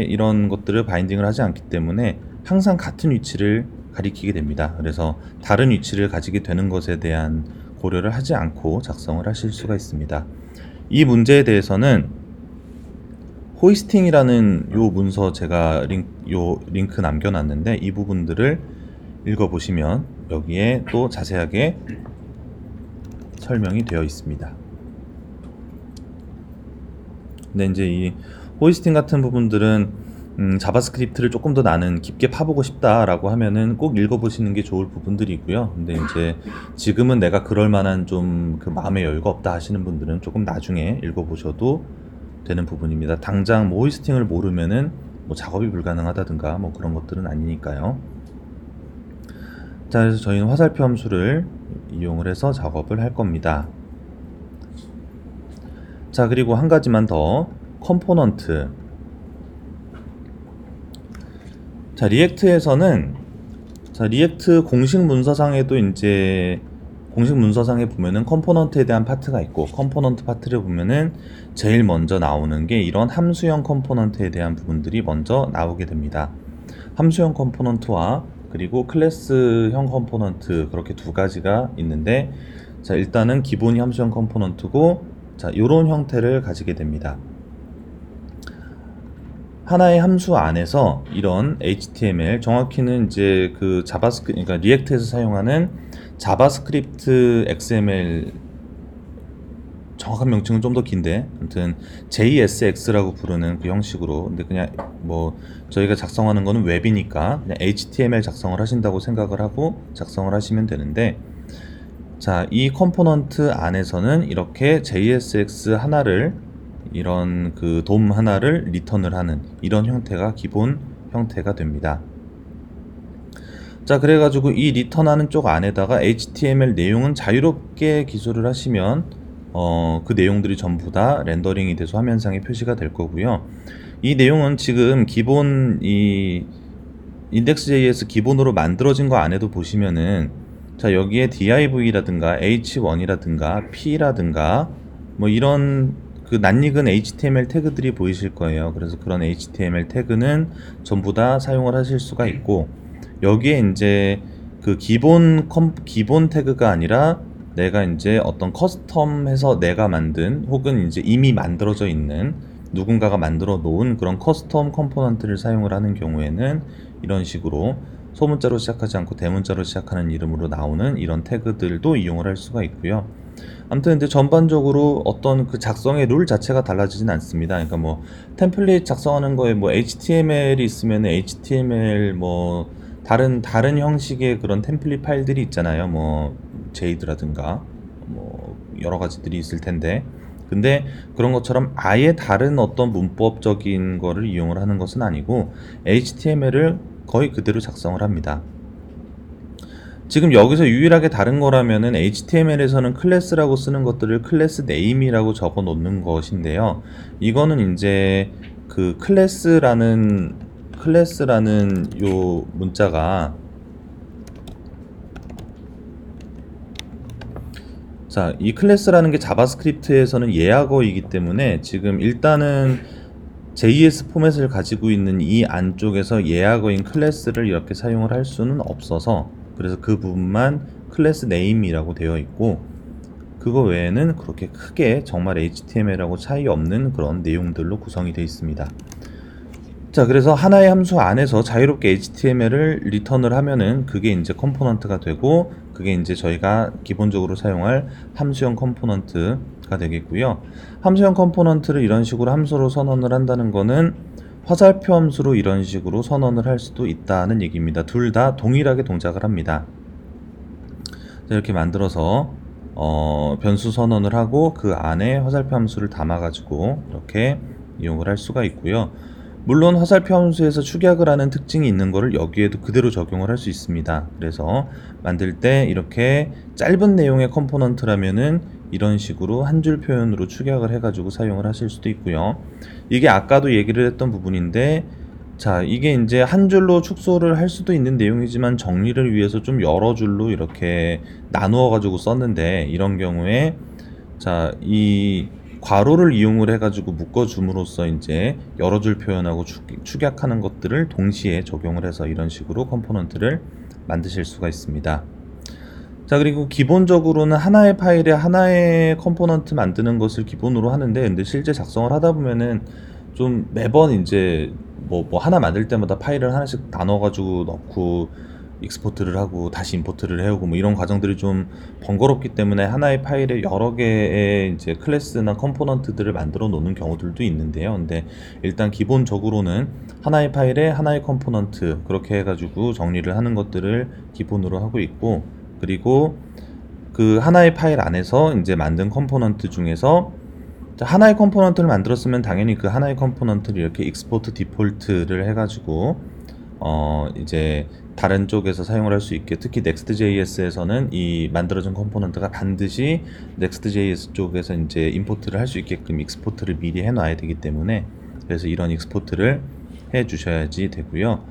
이런 것들을 바인딩을 하지 않기 때문에 항상 같은 위치를 가리키게 됩니다. 그래서 다른 위치를 가지게 되는 것에 대한 고려를 하지 않고 작성을 하실 수가 있습니다. 이 문제에 대해서는 호이스팅이라는 요 문서 제가 링크 남겨놨는데 이 부분들을 읽어보시면 여기에 또 자세하게 설명이 되어 있습니다. 근데 이제 이 호이스팅 같은 부분들은 자바스크립트를 조금 더 나는 깊게 파보고 싶다라고 하면은 꼭 읽어보시는 게 좋을 부분들이고요. 근데 이제 지금은 내가 그럴 만한 좀 그 마음의 여유가 없다 하시는 분들은 조금 나중에 읽어보셔도 되는 부분입니다. 당장 뭐 호이스팅을 모르면은 뭐 작업이 불가능하다든가 뭐 그런 것들은 아니니까요. 자, 그래서 저희는 화살표 함수를 이용을 해서 작업을 할 겁니다. 자, 그리고 한 가지만 더, 컴포넌트. 자, 리액트에서는 리액트 공식 문서상에도 이제 공식 문서상에 보면은 컴포넌트에 대한 파트가 있고, 컴포넌트 파트를 보면은 제일 먼저 나오는 게 이런 함수형 컴포넌트에 대한 부분들이 먼저 나오게 됩니다. 함수형 컴포넌트와 그리고 클래스형 컴포넌트, 그렇게 두 가지가 있는데, 자, 일단은 기본이 함수형 컴포넌트고, 자, 요런 형태를 가지게 됩니다. 하나의 함수 안에서 이런 HTML, 정확히는 이제 그 자바스크립트, 그러니까 리액트에서 사용하는 자바스크립트 XML 정확한 명칭은 좀 더 긴데 아무튼 JSX라고 부르는 그 형식으로, 근데 그냥 뭐 저희가 작성하는 거는 웹이니까 그냥 HTML 작성을 하신다고 생각을 하고 작성을 하시면 되는데, 자, 이 컴포넌트 안에서는 이렇게 JSX 하나를, 이런 그 돔 하나를 리턴을 하는 이런 형태가 기본 형태가 됩니다. 자, 그래가지고 이 리턴하는 쪽 안에다가 HTML 내용은 자유롭게 기술을 하시면 그 내용들이 전부 다 렌더링이 돼서 화면상에 표시가 될 거고요. 이 내용은 지금 기본 이 index.js 기본으로 만들어진 거 안에도 보시면은, 자, 여기에 div라든가 h1이라든가 p라든가 뭐 이런 그 낯익은 HTML 태그들이 보이실 거예요. 그래서 그런 HTML 태그는 전부 다 사용을 하실 수가 있고, 여기에 이제 그 기본 태그가 아니라 내가 이제 어떤 커스텀해서 내가 만든, 혹은 이제 이미 만들어져 있는 누군가가 만들어 놓은 그런 커스텀 컴포넌트를 사용을 하는 경우에는 이런 식으로 소문자로 시작하지 않고 대문자로 시작하는 이름으로 나오는 이런 태그들도 이용을 할 수가 있고요. 아무튼 근데 전반적으로 어떤 그 작성의 룰 자체가 달라지진 않습니다. 그러니까 뭐 템플릿 작성하는 거에 뭐 HTML이 있으면 HTML 뭐 다른 형식의 그런 템플릿 파일들이 있잖아요. 뭐 제이드라든가 뭐 여러 가지들이 있을 텐데, 근데 그런 것처럼 아예 다른 어떤 문법적인 거를 이용을 하는 것은 아니고 HTML을 거의 그대로 작성을 합니다. 지금 여기서 유일하게 다른 거라면은 HTML에서는 클래스라고 쓰는 것들을 클래스 네임이라고 적어 놓는 것인데요. 이거는 이제 그 클래스라는 요 문자가, 자, 이 클래스라는 게 자바스크립트에서는 예약어이기 때문에 지금 일단은 JS 포맷을 가지고 있는 이 안쪽에서 예약어인 클래스를 이렇게 사용을 할 수는 없어서, 그래서 그 부분만 클래스 네임이라고 되어 있고, 그거 외에는 그렇게 크게 정말 HTML하고 차이 없는 그런 내용들로 구성이 되어 있습니다. 자, 그래서 하나의 함수 안에서 자유롭게 HTML을 리턴을 하면은 그게 이제 컴포넌트가 되고, 그게 이제 저희가 기본적으로 사용할 함수형 컴포넌트가 되겠고요. 함수형 컴포넌트를 이런 식으로 함수로 선언을 한다는 거는 화살표 함수로 이런 식으로 선언을 할 수도 있다는 얘기입니다. 둘 다 동일하게 동작을 합니다. 자, 이렇게 만들어서 변수 선언을 하고 그 안에 화살표 함수를 담아 가지고 이렇게 이용을 할 수가 있고요. 물론 화살표 함수에서 축약을 하는 특징이 있는 거를 여기에도 그대로 적용을 할 수 있습니다. 그래서 만들 때 이렇게 짧은 내용의 컴포넌트라면은 이런 식으로 한 줄 표현으로 축약을 해가지고 사용을 하실 수도 있고요. 이게 아까도 얘기를 했던 부분인데, 자, 이게 이제 한 줄로 축소를 할 수도 있는 내용이지만 정리를 위해서 좀 여러 줄로 이렇게 나누어 가지고 썼는데, 이런 경우에 자, 이 괄호를 이용을 해가지고 묶어줌으로써 이제 여러 줄 표현하고 축약하는 것들을 동시에 적용을 해서 이런 식으로 컴포넌트를 만드실 수가 있습니다. 자, 그리고 기본적으로는 하나의 파일에 하나의 컴포넌트 만드는 것을 기본으로 하는데, 근데 실제 작성을 하다 보면은 좀 매번 이제 뭐 하나 만들 때마다 파일을 하나씩 나눠가지고 넣고 익스포트를 하고 다시 임포트를 해오고 뭐 이런 과정들이 좀 번거롭기 때문에 하나의 파일에 여러 개의 이제 클래스나 컴포넌트들을 만들어 놓는 경우들도 있는데요. 근데 일단 기본적으로는 하나의 파일에 하나의 컴포넌트 그렇게 해가지고 정리를 하는 것들을 기본으로 하고 있고, 그리고 그 하나의 파일 안에서 이제 만든 컴포넌트 중에서 하나의 컴포넌트를 만들었으면 당연히 그 하나의 컴포넌트를 이렇게 익스포트 디폴트를 해가지고 이제 다른 쪽에서 사용을 할 수 있게, 특히 Next.js에서는 이 만들어진 컴포넌트가 반드시 Next.js 쪽에서 이제 임포트를 할 수 있게끔 익스포트를 미리 해놔야 되기 때문에, 그래서 이런 익스포트를 해 주셔야지 되고요.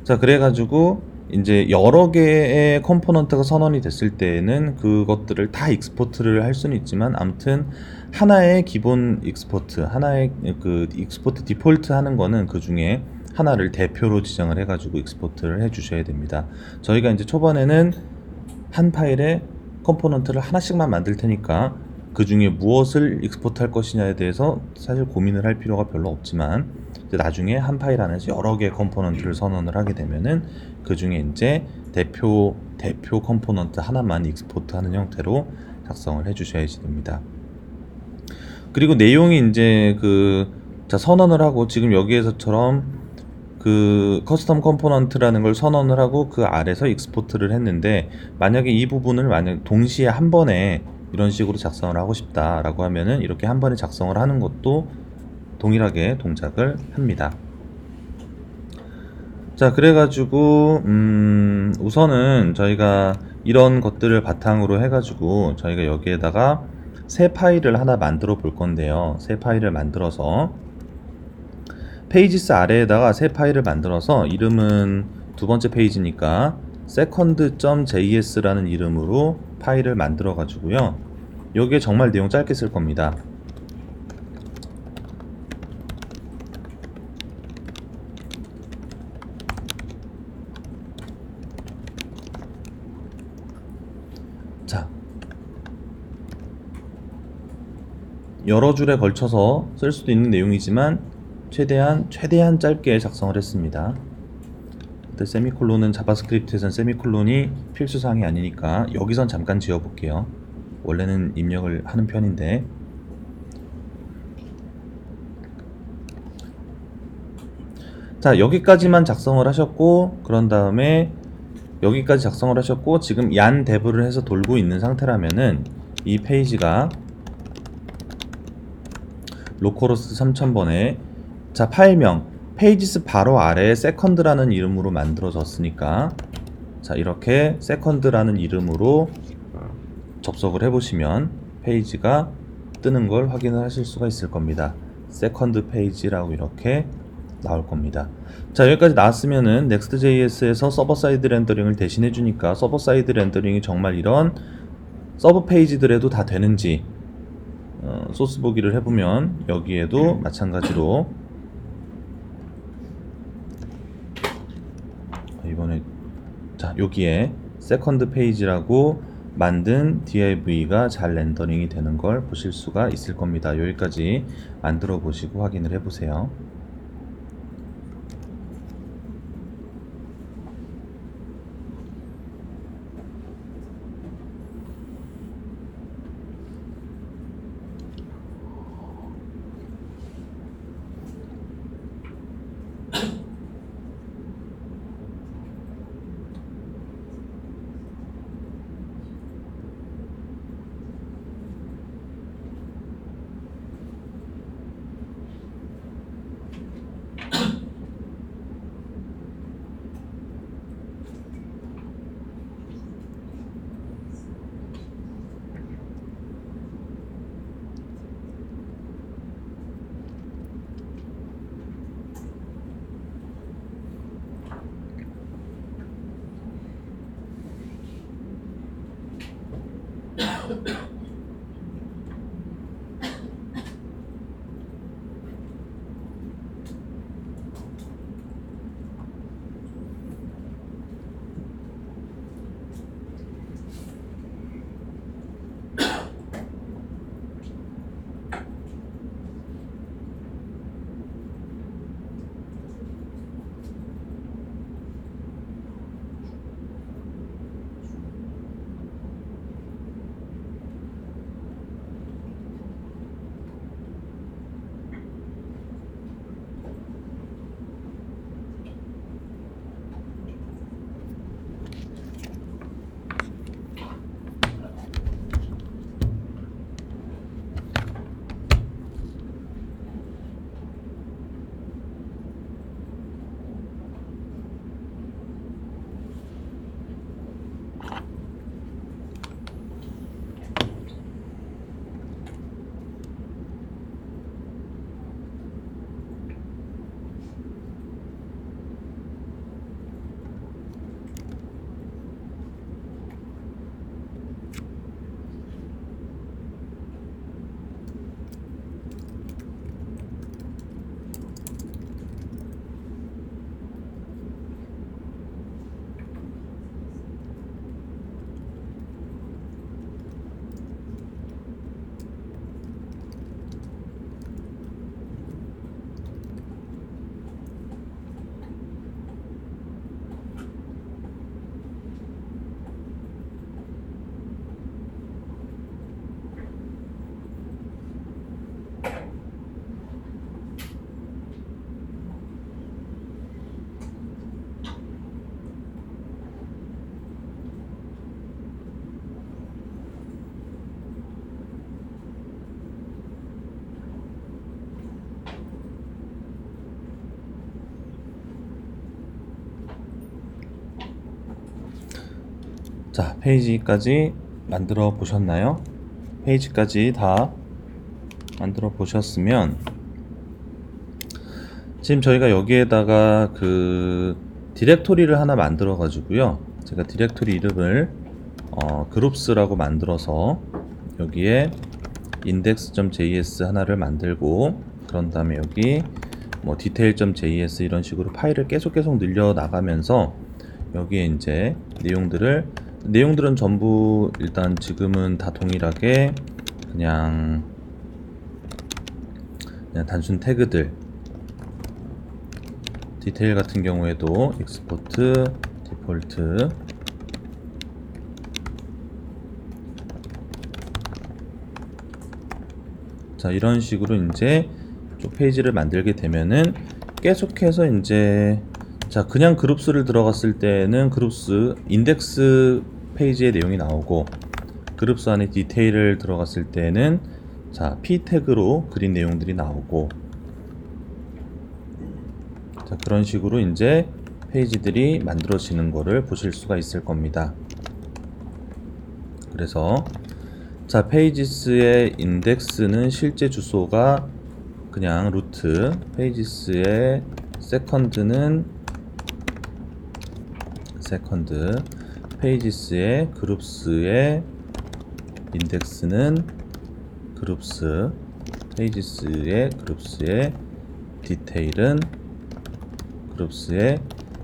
자, 그래가지고 이제 여러 개의 컴포넌트가 선언이 됐을 때에는 그것들을 다 익스포트를 할 수는 있지만, 아무튼 하나의 기본 익스포트, 하나의 그 익스포트 디폴트 하는 거는 그 중에 하나를 대표로 지정을 해가지고 익스포트를 해 주셔야 됩니다. 저희가 이제 초반에는 한 파일에 컴포넌트를 하나씩만 만들 테니까 그 중에 무엇을 익스포트 할 것이냐에 대해서 사실 고민을 할 필요가 별로 없지만, 이제 나중에 한 파일 안에서 여러 개의 컴포넌트를 선언을 하게 되면은 그 중에 이제 대표 컴포넌트 하나만 익스포트 하는 형태로 작성을 해 주셔야지 됩니다. 그리고 내용이 이제 자, 선언을 하고 지금 여기에서처럼 그 커스텀 컴포넌트라는 걸 선언을 하고 그 아래서 익스포트를 했는데, 만약에 이 부분을 만약 동시에 한 번에 이런 식으로 작성을 하고 싶다라고 하면은 이렇게 한 번에 작성을 하는 것도 동일하게 동작을 합니다. 자, 그래가지고 우선은 저희가 이런 것들을 바탕으로 해가지고 저희가 여기에다가 새 파일을 하나 만들어 볼 건데요. 새 파일을 만들어서 페이지스 아래에다가 새 파일을 만들어서 이름은 두 번째 페이지니까 second.js라는 이름으로 파일을 만들어 가지고요. 여기에 정말 내용 짧게 쓸 겁니다. 자, 여러 줄에 걸쳐서 쓸 수도 있는 내용이지만 최대한 짧게 작성을 했습니다. 근데 세미콜론은 자바스크립트에선 세미콜론이 필수사항이 아니니까 여기선 잠깐 지워볼게요. 원래는 입력을 하는 편인데. 자, 여기까지만 작성을 하셨고, 그런 다음에 여기까지 작성을 하셨고, 지금 얀 대브를 해서 돌고 있는 상태라면은 이 페이지가 로컬호스트 3000번에 자, 파일명 페이지스 바로 아래에 세컨드라는 이름으로 만들어졌으니까, 자, 이렇게 세컨드라는 이름으로 접속을 해보시면 페이지가 뜨는 걸 확인을 하실 수가 있을 겁니다. 세컨드 페이지라고 이렇게 나올 겁니다. 자, 여기까지 나왔으면은 Next.js에서 서버 사이드 렌더링을 대신해 주니까 서버 사이드 렌더링이 정말 이런 서브 페이지들에도 다 되는지 소스 보기를 해보면 여기에도 마찬가지로 이번에 자, 여기에 세컨드 페이지라고 만든 DIV가 잘 렌더링이 되는 걸 보실 수가 있을 겁니다. 여기까지 만들어 보시고 확인을 해보세요. 자, 페이지까지 만들어 보셨나요? 페이지까지 다 만들어 보셨으면 지금 저희가 여기에다가 그 디렉토리를 하나 만들어 가지고요, 제가 디렉토리 이름을 그룹스라고 만들어서 여기에 index.js 하나를 만들고, 그런 다음에 여기 뭐 detail.js 이런 식으로 파일을 계속 늘려 나가면서 여기에 이제 내용들은 전부 일단 지금은 다 동일하게 그냥 단순 태그들, 디테일 같은 경우에도 export 디폴트, 자 이런 식으로 이제 쭉 페이지를 만들게 되면은 계속해서 이제 자 그냥 그룹스를 들어갔을 때는 그룹스 인덱스 페이지의 내용이 나오고, 그룹스 안에 디테일을 들어갔을 때는 자 p 태그로 그린 내용들이 나오고, 자 그런 식으로 이제 페이지들이 만들어지는 거를 보실 수가 있을 겁니다. 그래서 자 페이지스의 인덱스는 실제 주소가 그냥 루트, 페이지스의 세컨드는 세컨드, 페이지스의 그룹스의 인덱스는 그룹스, 페이지스의 그룹스의 디테일은 그룹스의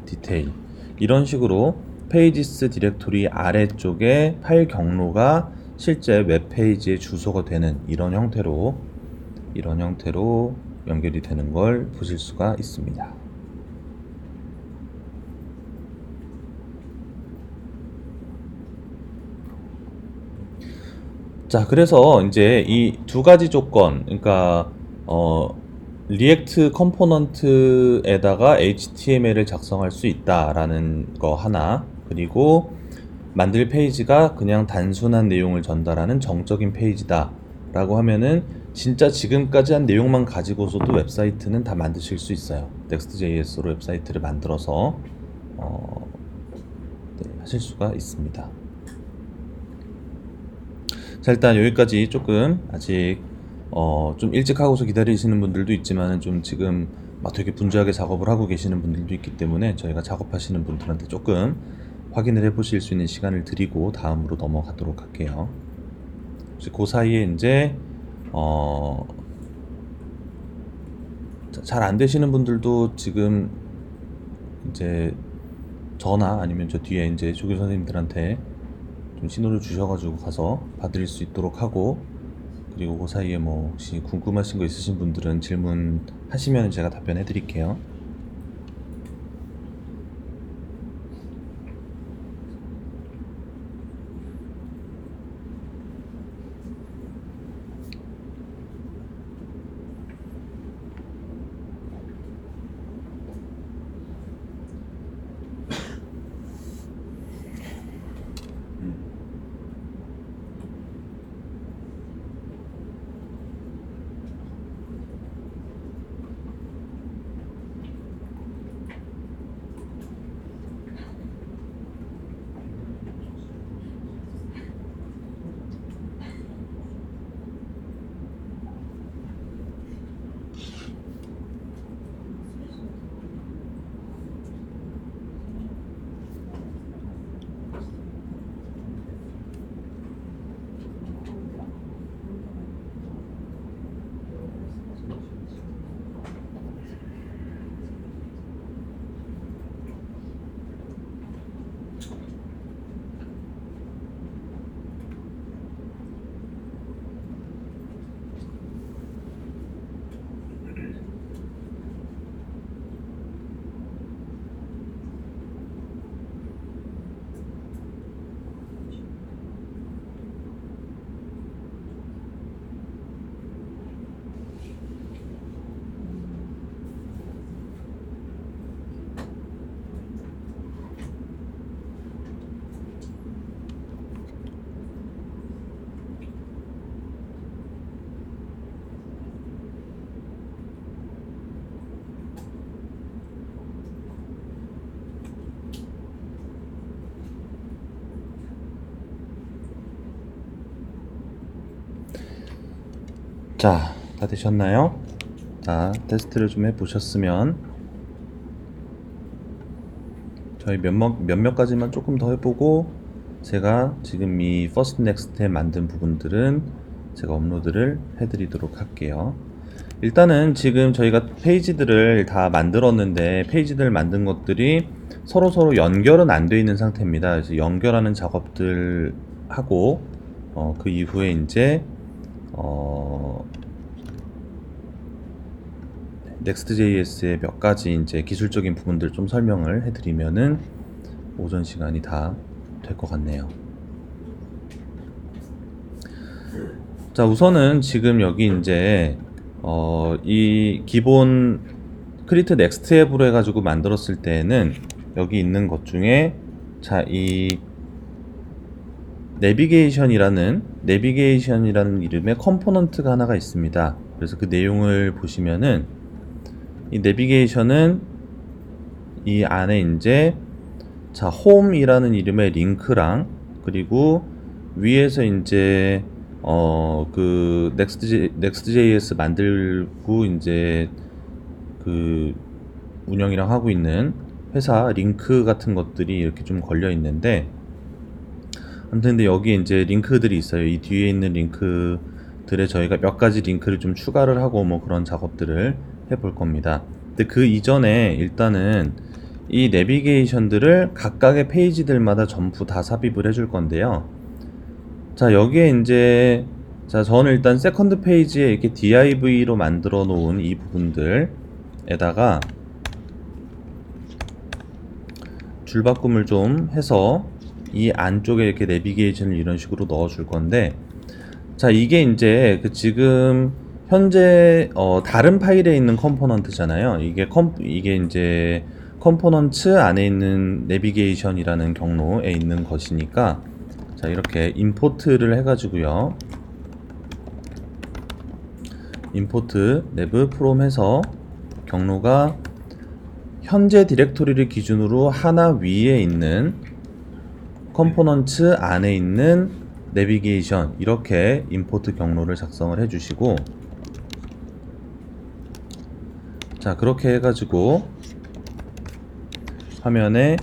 디테일, 이런 식으로 페이지스 디렉토리 아래쪽에 파일 경로가 실제 웹페이지의 주소가 되는 이런 형태로 연결이 되는 걸 보실 수가 있습니다. 자, 그래서 이제 이 두 가지 조건, 그러니까 리액트 컴포넌트에다가 HTML을 작성할 수 있다라는 거 하나, 그리고 만들 페이지가 그냥 단순한 내용을 전달하는 정적인 페이지다 라고 하면은 진짜 지금까지 한 내용만 가지고서도 웹사이트는 다 만드실 수 있어요. Next.js로 웹사이트를 만들어서 하실 수가 있습니다. 자, 일단 여기까지 조금 아직 좀 일찍 하고서 기다리시는 분들도 있지만 좀 지금 막 되게 분주하게 작업을 하고 계시는 분들도 있기 때문에 저희가 작업하시는 분들한테 조금 확인을 해 보실 수 있는 시간을 드리고 다음으로 넘어가도록 할게요. 그 사이에 이제 잘 안 되시는 분들도 지금 이제 저나 아니면 저 뒤에 이제 조교 선생님들한테 좀 신호를 주셔가지고 가서 받을 수 있도록 하고, 그리고 그 사이에 뭐 혹시 궁금하신 거 있으신 분들은 질문하시면 제가 답변해 드릴게요. 자, 다 되셨나요? 자, 테스트를 좀 해보셨으면 저희 몇몇 가지만 조금 더 해보고 제가 지금 이 퍼스트 넥스트에 만든 부분들은 제가 업로드를 해드리도록 할게요. 일단은 지금 저희가 페이지들을 다 만들었는데 페이지들 만든 것들이 서로 연결은 안 되어 있는 상태입니다. 그래서 연결하는 작업들 하고 그 이후에 이제 Next.js의 몇 가지 이제 기술적인 부분들 좀 설명을 해드리면은 오전 시간이 다 될 것 같네요. 자, 우선은 지금 여기 이제 이 기본 크리에이트 넥스트 앱으로 해가지고 만들었을 때는 여기 있는 것 중에 자, 이 내비게이션이라는 이름의 컴포넌트가 하나가 있습니다. 그래서 그 내용을 보시면은 이 내비게이션은 이 안에 이제 자, 홈이라는 이름의 링크랑 그리고 위에서 이제 그 Next.js 만들고 이제 그 운영이랑 하고 있는 회사 링크 같은 것들이 이렇게 좀 걸려 있는데 아무튼 근데 여기 이제 링크들이 있어요. 이 뒤에 있는 링크들에 저희가 몇 가지 링크를 좀 추가를 하고 뭐 그런 작업들을 해볼 겁니다. 근데 그 이전에 일단은 이 내비게이션들을 각각의 페이지들마다 전부 다 삽입을 해줄 건데요. 자, 여기에 이제 자, 저는 일단 세컨드 페이지에 이렇게 div로 만들어 놓은 이 부분들에다가 줄바꿈을 좀 해서 이 안쪽에 이렇게 내비게이션을 이런 식으로 넣어 줄 건데 자, 이게 이제 그 지금 현재 다른 파일에 있는 컴포넌트잖아요. 이게 이제 컴포넌트 안에 있는 내비게이션이라는 경로에 있는 것이니까 자, 이렇게 임포트를 해가지고요. 임포트 nev from 해서 경로가 현재 디렉토리를 기준으로 하나 위에 있는 컴포넌트 안에 있는 내비게이션 이렇게 임포트 경로를 작성을 해주시고 자, 그렇게 해가지고 화면에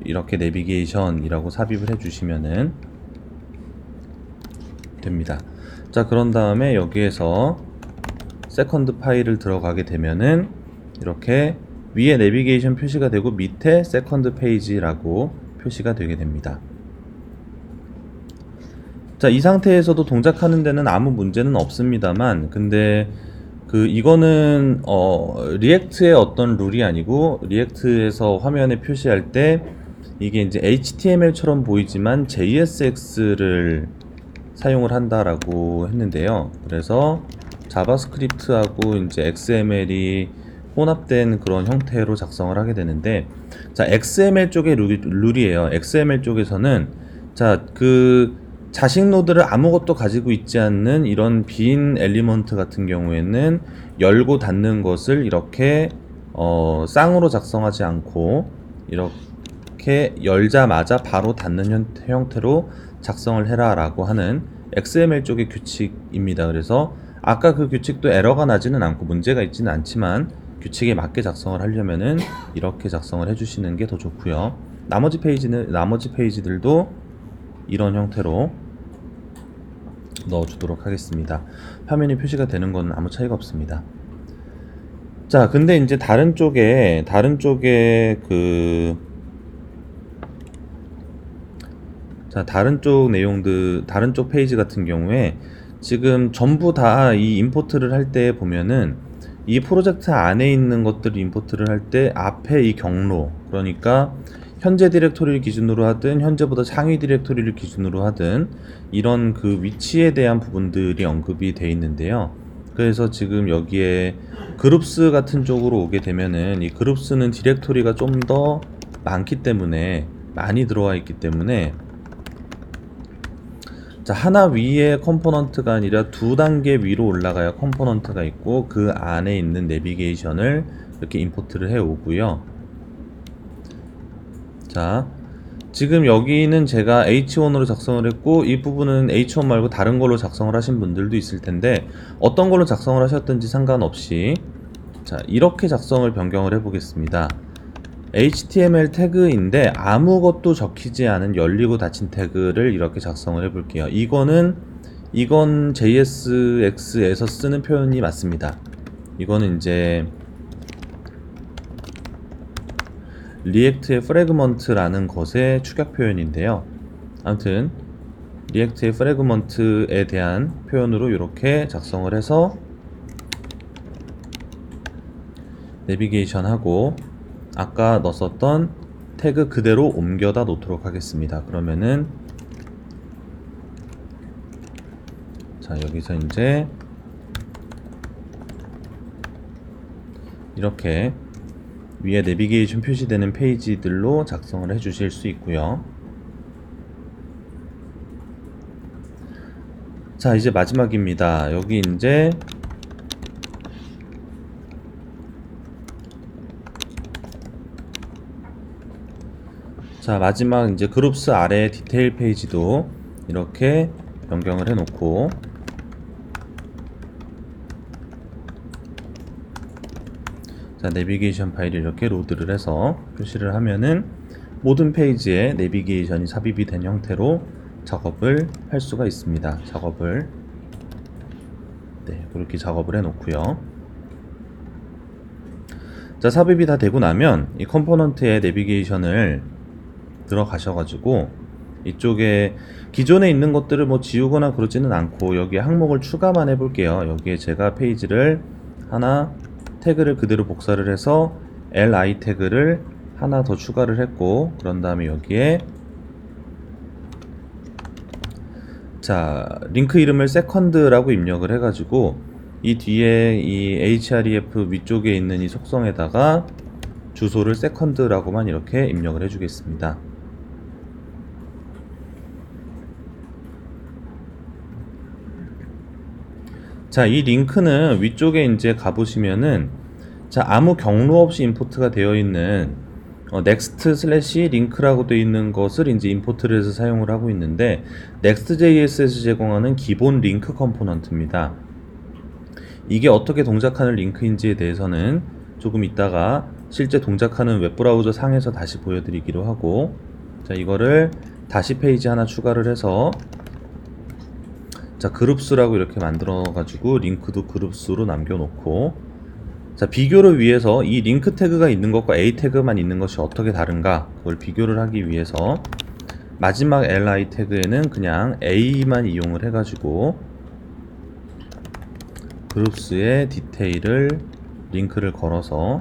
이렇게 내비게이션이라고 삽입을 해주시면은 됩니다. 자, 그런 다음에 여기에서 세컨드 파일을 들어가게 되면은 이렇게 위에 내비게이션 표시가 되고 밑에 세컨드 페이지라고 표시가 되게 됩니다. 자, 이 상태에서도 동작하는 데는 아무 문제는 없습니다만 근데 이거는 리액트의 어떤 룰이 아니고 리액트에서 화면에 표시할 때 이게 이제 HTML처럼 보이지만 JSX를 사용을 한다라고 했는데요. 그래서 자바스크립트하고 이제 XML이 혼합된 그런 형태로 작성을 하게 되는데 자, XML 쪽의 룰이에요. XML 쪽에서는 자, 자식 노드를 아무것도 가지고 있지 않는 이런 빈 엘리먼트 같은 경우에는 열고 닫는 것을 이렇게 쌍으로 작성하지 않고 이렇게 열자마자 바로 닫는 형태로 작성을 해라 라고 하는 XML 쪽의 규칙입니다. 그래서 아까 그 규칙도 에러가 나지는 않고 문제가 있지는 않지만 규칙에 맞게 작성을 하려면은 이렇게 작성을 해주시는 게 더 좋고요. 나머지 페이지들도 이런 형태로 넣어주도록 하겠습니다. 화면이 표시가 되는 건 아무 차이가 없습니다. 자, 근데 이제 다른 쪽에 다른 쪽 내용들, 다른 쪽 페이지 같은 경우에 지금 전부 다 이 임포트를 할 때 보면은 이 프로젝트 안에 있는 것들을 임포트를 할 때 앞에 이 경로, 그러니까 현재 디렉토리를 기준으로 하든 현재보다 상위 디렉토리를 기준으로 하든 이런 그 위치에 대한 부분들이 언급이 되어 있는데요. 그래서 지금 여기에 그룹스 같은 쪽으로 오게 되면은 이 그룹스는 디렉토리가 좀 더 많기 때문에 많이 들어와 있기 때문에 자, 하나 위에 컴포넌트가 아니라 두 단계 위로 올라가야 컴포넌트가 있고 그 안에 있는 내비게이션을 이렇게 임포트를 해 오고요. 자, 지금 여기는 제가 H1으로 작성을 했고 이 부분은 H1 말고 다른 걸로 작성을 하신 분들도 있을 텐데 어떤 걸로 작성을 하셨든지 상관없이 자 이렇게 작성을 변경을 해 보겠습니다. HTML 태그인데 아무것도 적히지 않은 열리고 닫힌 태그를 이렇게 작성을 해 볼게요. 이건 JSX에서 쓰는 표현이 맞습니다. 이거는 이제 리액트의 프래그먼트라는 것의 축약 표현인데요. 아무튼 리액트의 프래그먼트에 대한 표현으로 이렇게 작성을 해서 내비게이션 하고 아까 넣었던 태그 그대로 옮겨다 놓도록 하겠습니다. 그러면은 자 여기서 이제 이렇게 위에 내비게이션 표시되는 페이지들로 작성을 해 주실 수 있고요. 자 이제 마지막입니다. 여기 이제 자 마지막 이제 그룹스 아래 디테일 페이지도 이렇게 변경을 해 놓고 자 내비게이션 파일을 이렇게 로드를 해서 표시를 하면은 모든 페이지에 내비게이션이 삽입이 된 형태로 작업을 할 수가 있습니다. 그렇게 작업을 해 놓고요. 자 삽입이 다 되고 나면 이 컴포넌트에 내비게이션을 들어가셔가지고 이쪽에 기존에 있는 것들을 뭐 지우거나 그러지는 않고 여기에 항목을 추가만 해볼게요. 여기에 제가 페이지를 하나 태그를 그대로 복사를 해서 li 태그를 하나 더 추가를 했고 그런 다음에 여기에 자 링크 이름을 세컨드라고 입력을 해가지고 이 뒤에 이 href 위쪽에 있는 이 속성에다가 주소를 세컨드라고만 이렇게 입력을 해주겠습니다. 자, 이 링크는 위쪽에 이제 가보시면은 자, 아무 경로 없이 임포트가 되어 있는 next/link라고 되어 있는 것을 이제 임포트를 해서 사용을 하고 있는데 next.js에서 제공하는 기본 링크 컴포넌트입니다. 이게 어떻게 동작하는 링크인지에 대해서는 조금 이따가 실제 동작하는 웹브라우저 상에서 다시 보여드리기로 하고 자, 이거를 다시 페이지 하나 추가를 해서 자 그룹스라고 이렇게 만들어 가지고 링크도 그룹스로 남겨놓고 자 비교를 위해서 이 링크 태그가 있는 것과 A 태그만 있는 것이 어떻게 다른가 그걸 비교를 하기 위해서 마지막 li 태그에는 그냥 A만 이용을 해가지고 그룹스의 디테일을 링크를 걸어서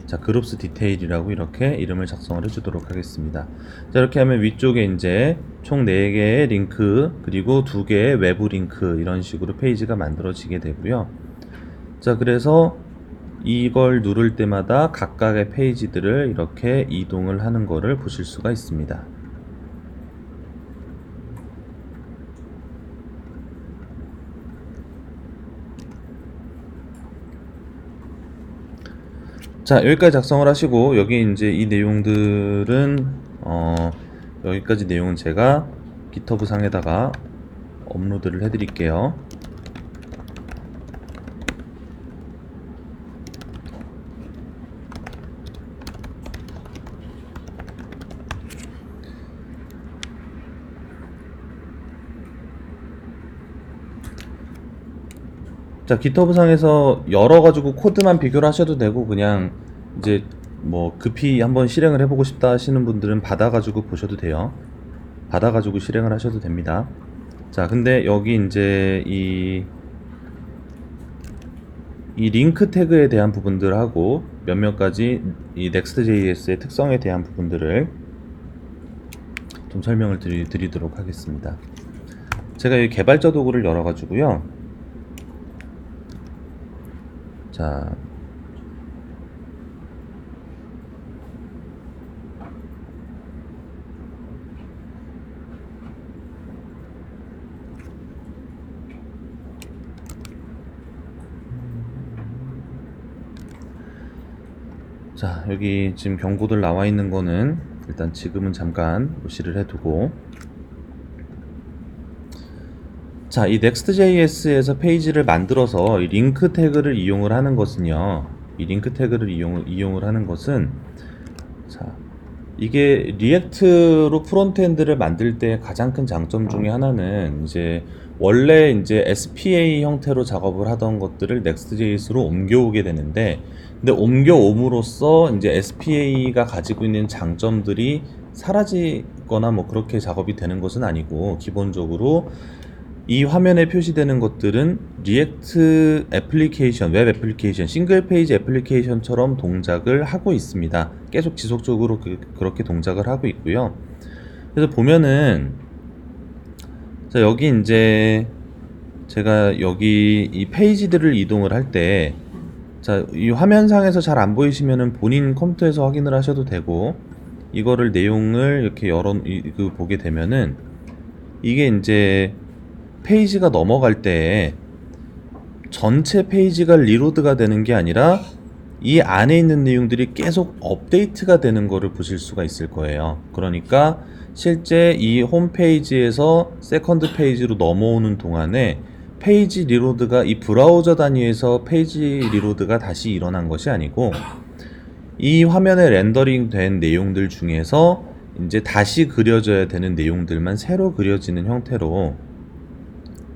자 그룹스 디테일이라고 이렇게 이름을 작성을 해주도록 하겠습니다. 자 이렇게 하면 위쪽에 이제 총 4개의 링크 그리고 2개의 외부 링크 이런 식으로 페이지가 만들어지게 되고요. 자 그래서 이걸 누를 때마다 각각의 페이지들을 이렇게 이동을 하는 거를 보실 수가 있습니다. 자 여기까지 작성을 하시고 여기 이제 이 내용들은 여기까지 내용은 제가 GitHub 상에다가 업로드를 해 드릴게요. 자 GitHub 상에서 열어가지고 코드만 비교를 하셔도 되고 그냥 이제 뭐 급히 한번 실행을 해보고 싶다 하시는 분들은 받아가지고 보셔도 돼요. 받아가지고 실행을 하셔도 됩니다. 자 근데 여기 이제 이 링크 태그에 대한 부분들하고 몇몇 가지 이 Next.js의 특성에 대한 부분들을 좀 설명을 드리도록 하겠습니다. 제가 이 개발자 도구를 열어가지고요. 자, 자, 여기 지금 경고들 나와 있는 거는 일단 지금은 잠깐 무시를 해두고, 자, 이 Next.js에서 페이지를 만들어서 이 링크 태그를 이용을 하는 것은요, 이 링크 태그를 이용을 하는 것은, 자, 이게 리액트로 프론트엔드를 만들 때 가장 큰 장점 중에 하나는 이제 원래 이제 SPA 형태로 작업을 하던 것들을 Next.js로 옮겨오게 되는데, 근데 옮겨옴으로써 이제 SPA가 가지고 있는 장점들이 사라지거나 뭐 그렇게 작업이 되는 것은 아니고, 기본적으로 이 화면에 표시되는 것들은 리액트 애플리케이션, 웹 애플리케이션, 싱글 페이지 애플리케이션처럼 동작을 하고 있습니다. 계속 지속적으로 그렇게 동작을 하고 있고요. 그래서 보면은, 자, 여기 이제 제가 여기 이 페이지들을 이동을 할 때, 자, 이 화면상에서 잘 안 보이시면은 본인 컴퓨터에서 확인을 하셔도 되고, 이거를 내용을 이렇게 보게 되면은, 이게 이제 페이지가 넘어갈 때 전체 페이지가 리로드가 되는 게 아니라 이 안에 있는 내용들이 계속 업데이트가 되는 거를 보실 수가 있을 거예요. 그러니까 실제 이 홈페이지에서 세컨드 페이지로 넘어오는 동안에 페이지 리로드가 이 브라우저 단위에서 페이지 리로드가 다시 일어난 것이 아니고, 이 화면에 렌더링 된 내용들 중에서 이제 다시 그려져야 되는 내용들만 새로 그려지는 형태로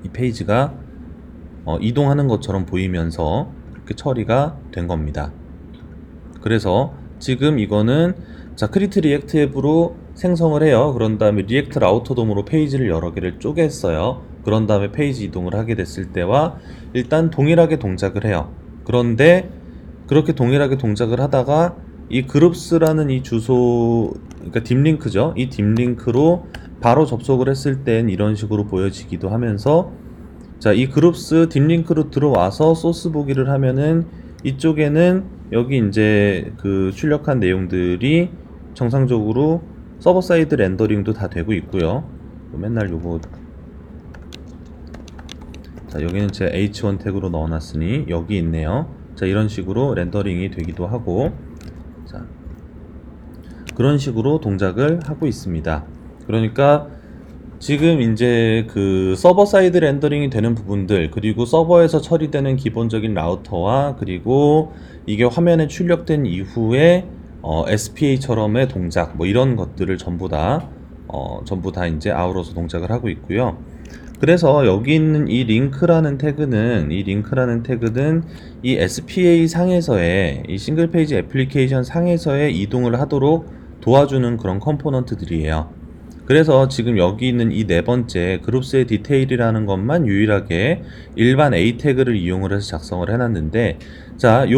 이 페이지가 이동하는 것처럼 보이면서 그렇게 처리가 된 겁니다. 그래서 지금 이거는, 자, 크리트 리액트 앱으로 생성을 해요. 그런 다음에 리액트 라우터 돔으로 페이지를 여러 개를 쪼갰어요. 그런 다음에 페이지 이동을 하게 됐을 때와 일단 동일하게 동작을 해요. 그런데 그렇게 동일하게 동작을 하다가 이 그룹스라는 이 주소, 그러니까 딥링크죠. 이 딥링크로 바로 접속을 했을 땐 이런 식으로 보여지기도 하면서, 자, 이 그룹스 딥링크로 들어와서 소스 보기를 하면은 이쪽에는 여기 이제 그 출력한 내용들이 정상적으로 서버 사이드 렌더링도 다 되고 있고요. 맨날 요거, 자, 여기는 제가 H1 태그로 넣어놨으니 여기 있네요. 자, 이런 식으로 렌더링이 되기도 하고, 자, 그런 식으로 동작을 하고 있습니다. 그러니까 지금 이제 그 서버 사이드 렌더링이 되는 부분들, 그리고 서버에서 처리되는 기본적인 라우터와, 그리고 이게 화면에 출력된 이후에 SPA처럼의 동작, 뭐 이런 것들을 전부 다 이제 아우러서 동작을 하고 있고요. 그래서 여기 있는 이 링크라는 태그는 이 SPA 상에서의, 이 싱글 페이지 애플리케이션 상에서의 이동을 하도록 도와주는 그런 컴포넌트들이에요. 그래서 지금 여기 있는 이 네 번째 그룹스의 디테일이라는 것만 유일하게 일반 A 태그를 이용을 해서 작성을 해놨는데, 자, 이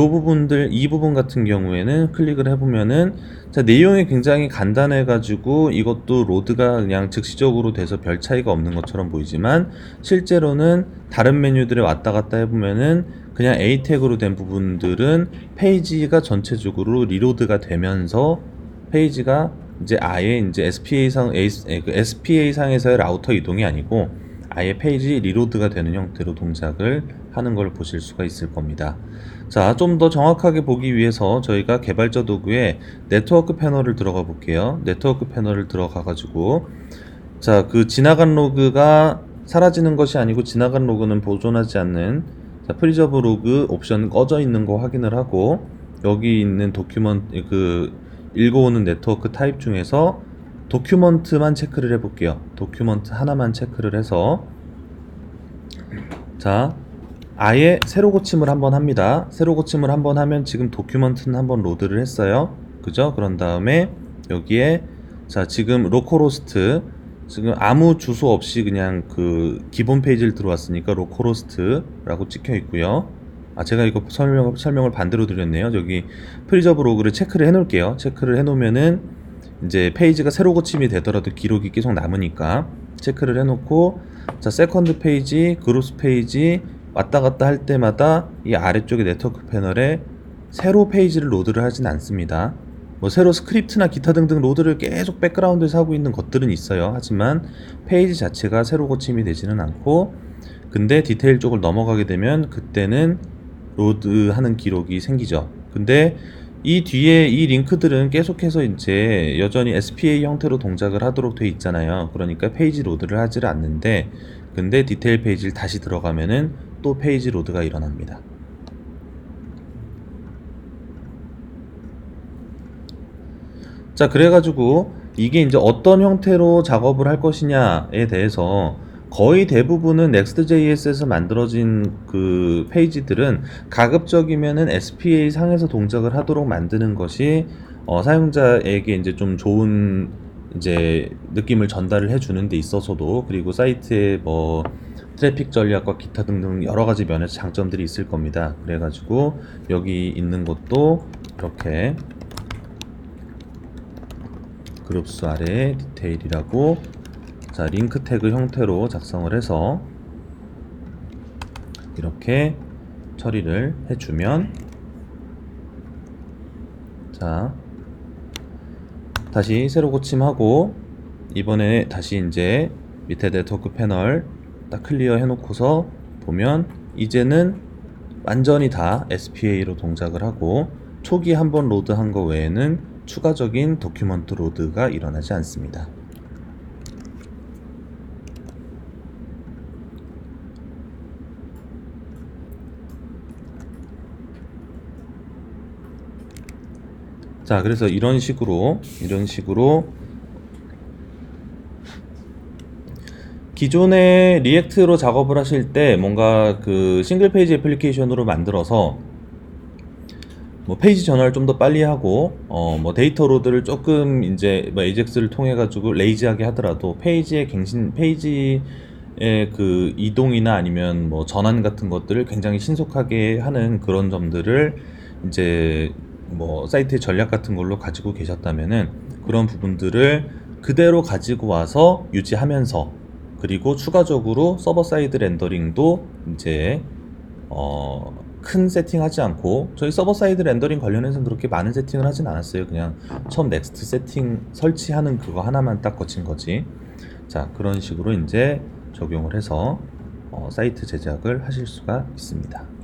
부분 같은 경우에는 클릭을 해보면은, 자, 내용이 굉장히 간단해가지고 이것도 로드가 그냥 즉시적으로 돼서 별 차이가 없는 것처럼 보이지만, 실제로는 다른 메뉴들에 왔다 갔다 해보면은 그냥 A 태그로 된 부분들은 페이지가 전체적으로 리로드가 되면서 페이지가 이제 아예 이제 SPA 상에서의 라우터 이동이 아니고 아예 페이지 리로드가 되는 형태로 동작을 하는 걸 보실 수가 있을 겁니다. 자, 좀 더 정확하게 보기 위해서 저희가 개발자 도구에 네트워크 패널을 들어가 볼게요. 네트워크 패널을 들어가 가지고, 자, 그 지나간 로그가 사라지는 것이 아니고 지나간 로그는 보존하지 않는, 자, 프리저브 로그 옵션 꺼져 있는 거 확인을 하고, 여기 있는 도큐먼트, 그 읽어오는 네트워크 타입 중에서 도큐먼트만 체크를 해볼게요. 도큐먼트 하나만 체크를 해서, 자, 아예 새로 고침을 한번 합니다. 새로 고침을 한번 하면 지금 도큐먼트는 한번 로드를 했어요. 그죠? 그런 다음에 여기에, 자, 지금 로컬호스트, 지금 아무 주소 없이 그냥 그 기본 페이지를 들어왔으니까 로컬호스트라고 찍혀 있고요. 아, 제가 이거 설명을 반대로 드렸네요. 여기 프리저브 로그를 체크를 해 놓을게요. 체크를 해 놓으면은 이제 페이지가 새로 고침이 되더라도 기록이 계속 남으니까 체크를 해 놓고, 자, 세컨드 페이지, 그룹스 페이지 왔다 갔다 할 때마다 이 아래쪽에 네트워크 패널에 새로 페이지를 로드를 하진 않습니다. 뭐 새로 스크립트나 기타 등등 로드를 계속 백그라운드에서 하고 있는 것들은 있어요. 하지만 페이지 자체가 새로 고침이 되지는 않고, 근데 디테일 쪽을 넘어가게 되면 그때는 로드하는 기록이 생기죠. 근데 이 뒤에 이 링크들은 계속해서 이제 여전히 SPA 형태로 동작을 하도록 돼 있잖아요. 그러니까 페이지 로드를 하지를 않는데, 근데 디테일 페이지를 다시 들어가면은 또 페이지 로드가 일어납니다. 자, 그래가지고 이게 이제 어떤 형태로 작업을 할 것이냐에 대해서 거의 대부분은 Next.js에서 만들어진 그 페이지들은 가급적이면은 SPA 상에서 동작을 하도록 만드는 것이 사용자에게 이제 좀 좋은 이제 느낌을 전달을 해주는 데 있어서도, 그리고 사이트의 뭐 트래픽 전략과 기타 등등 여러 가지 면에서 장점들이 있을 겁니다. 그래가지고 여기 있는 것도 이렇게 그룹수 아래 디테일이라고, 자, 링크 태그 형태로 작성을 해서 이렇게 처리를 해주면, 자, 다시 새로 고침하고 이번에 다시 이제 밑에 네트워크 패널 딱 클리어 해놓고서 보면 이제는 완전히 다 SPA로 동작을 하고, 초기 한번 로드한 거 외에는 추가적인 도큐먼트 로드가 일어나지 않습니다. 자, 그래서 이런 식으로 기존의 리액트로 작업을 하실 때 뭔가 그 싱글 페이지 애플리케이션으로 만들어서 뭐 페이지 전환을 좀 더 빨리 하고 뭐 데이터 로드를 조금 이제 뭐 AJAX를 통해 가지고 레이지하게 하더라도 페이지의 갱신, 페이지의 그 이동이나 아니면 뭐 전환 같은 것들을 굉장히 신속하게 하는 그런 점들을 이제 뭐 사이트의 전략 같은 걸로 가지고 계셨다면은 그런 부분들을 그대로 가지고 와서 유지하면서, 그리고 추가적으로 서버 사이드 렌더링도 이제 큰 세팅하지 않고, 저희 서버 사이드 렌더링 관련해서는 그렇게 많은 세팅을 하진 않았어요. 그냥 처음 넥스트 세팅 설치하는 그거 하나만 딱 거친 거지. 자, 그런 식으로 이제 적용을 해서 사이트 제작을 하실 수가 있습니다.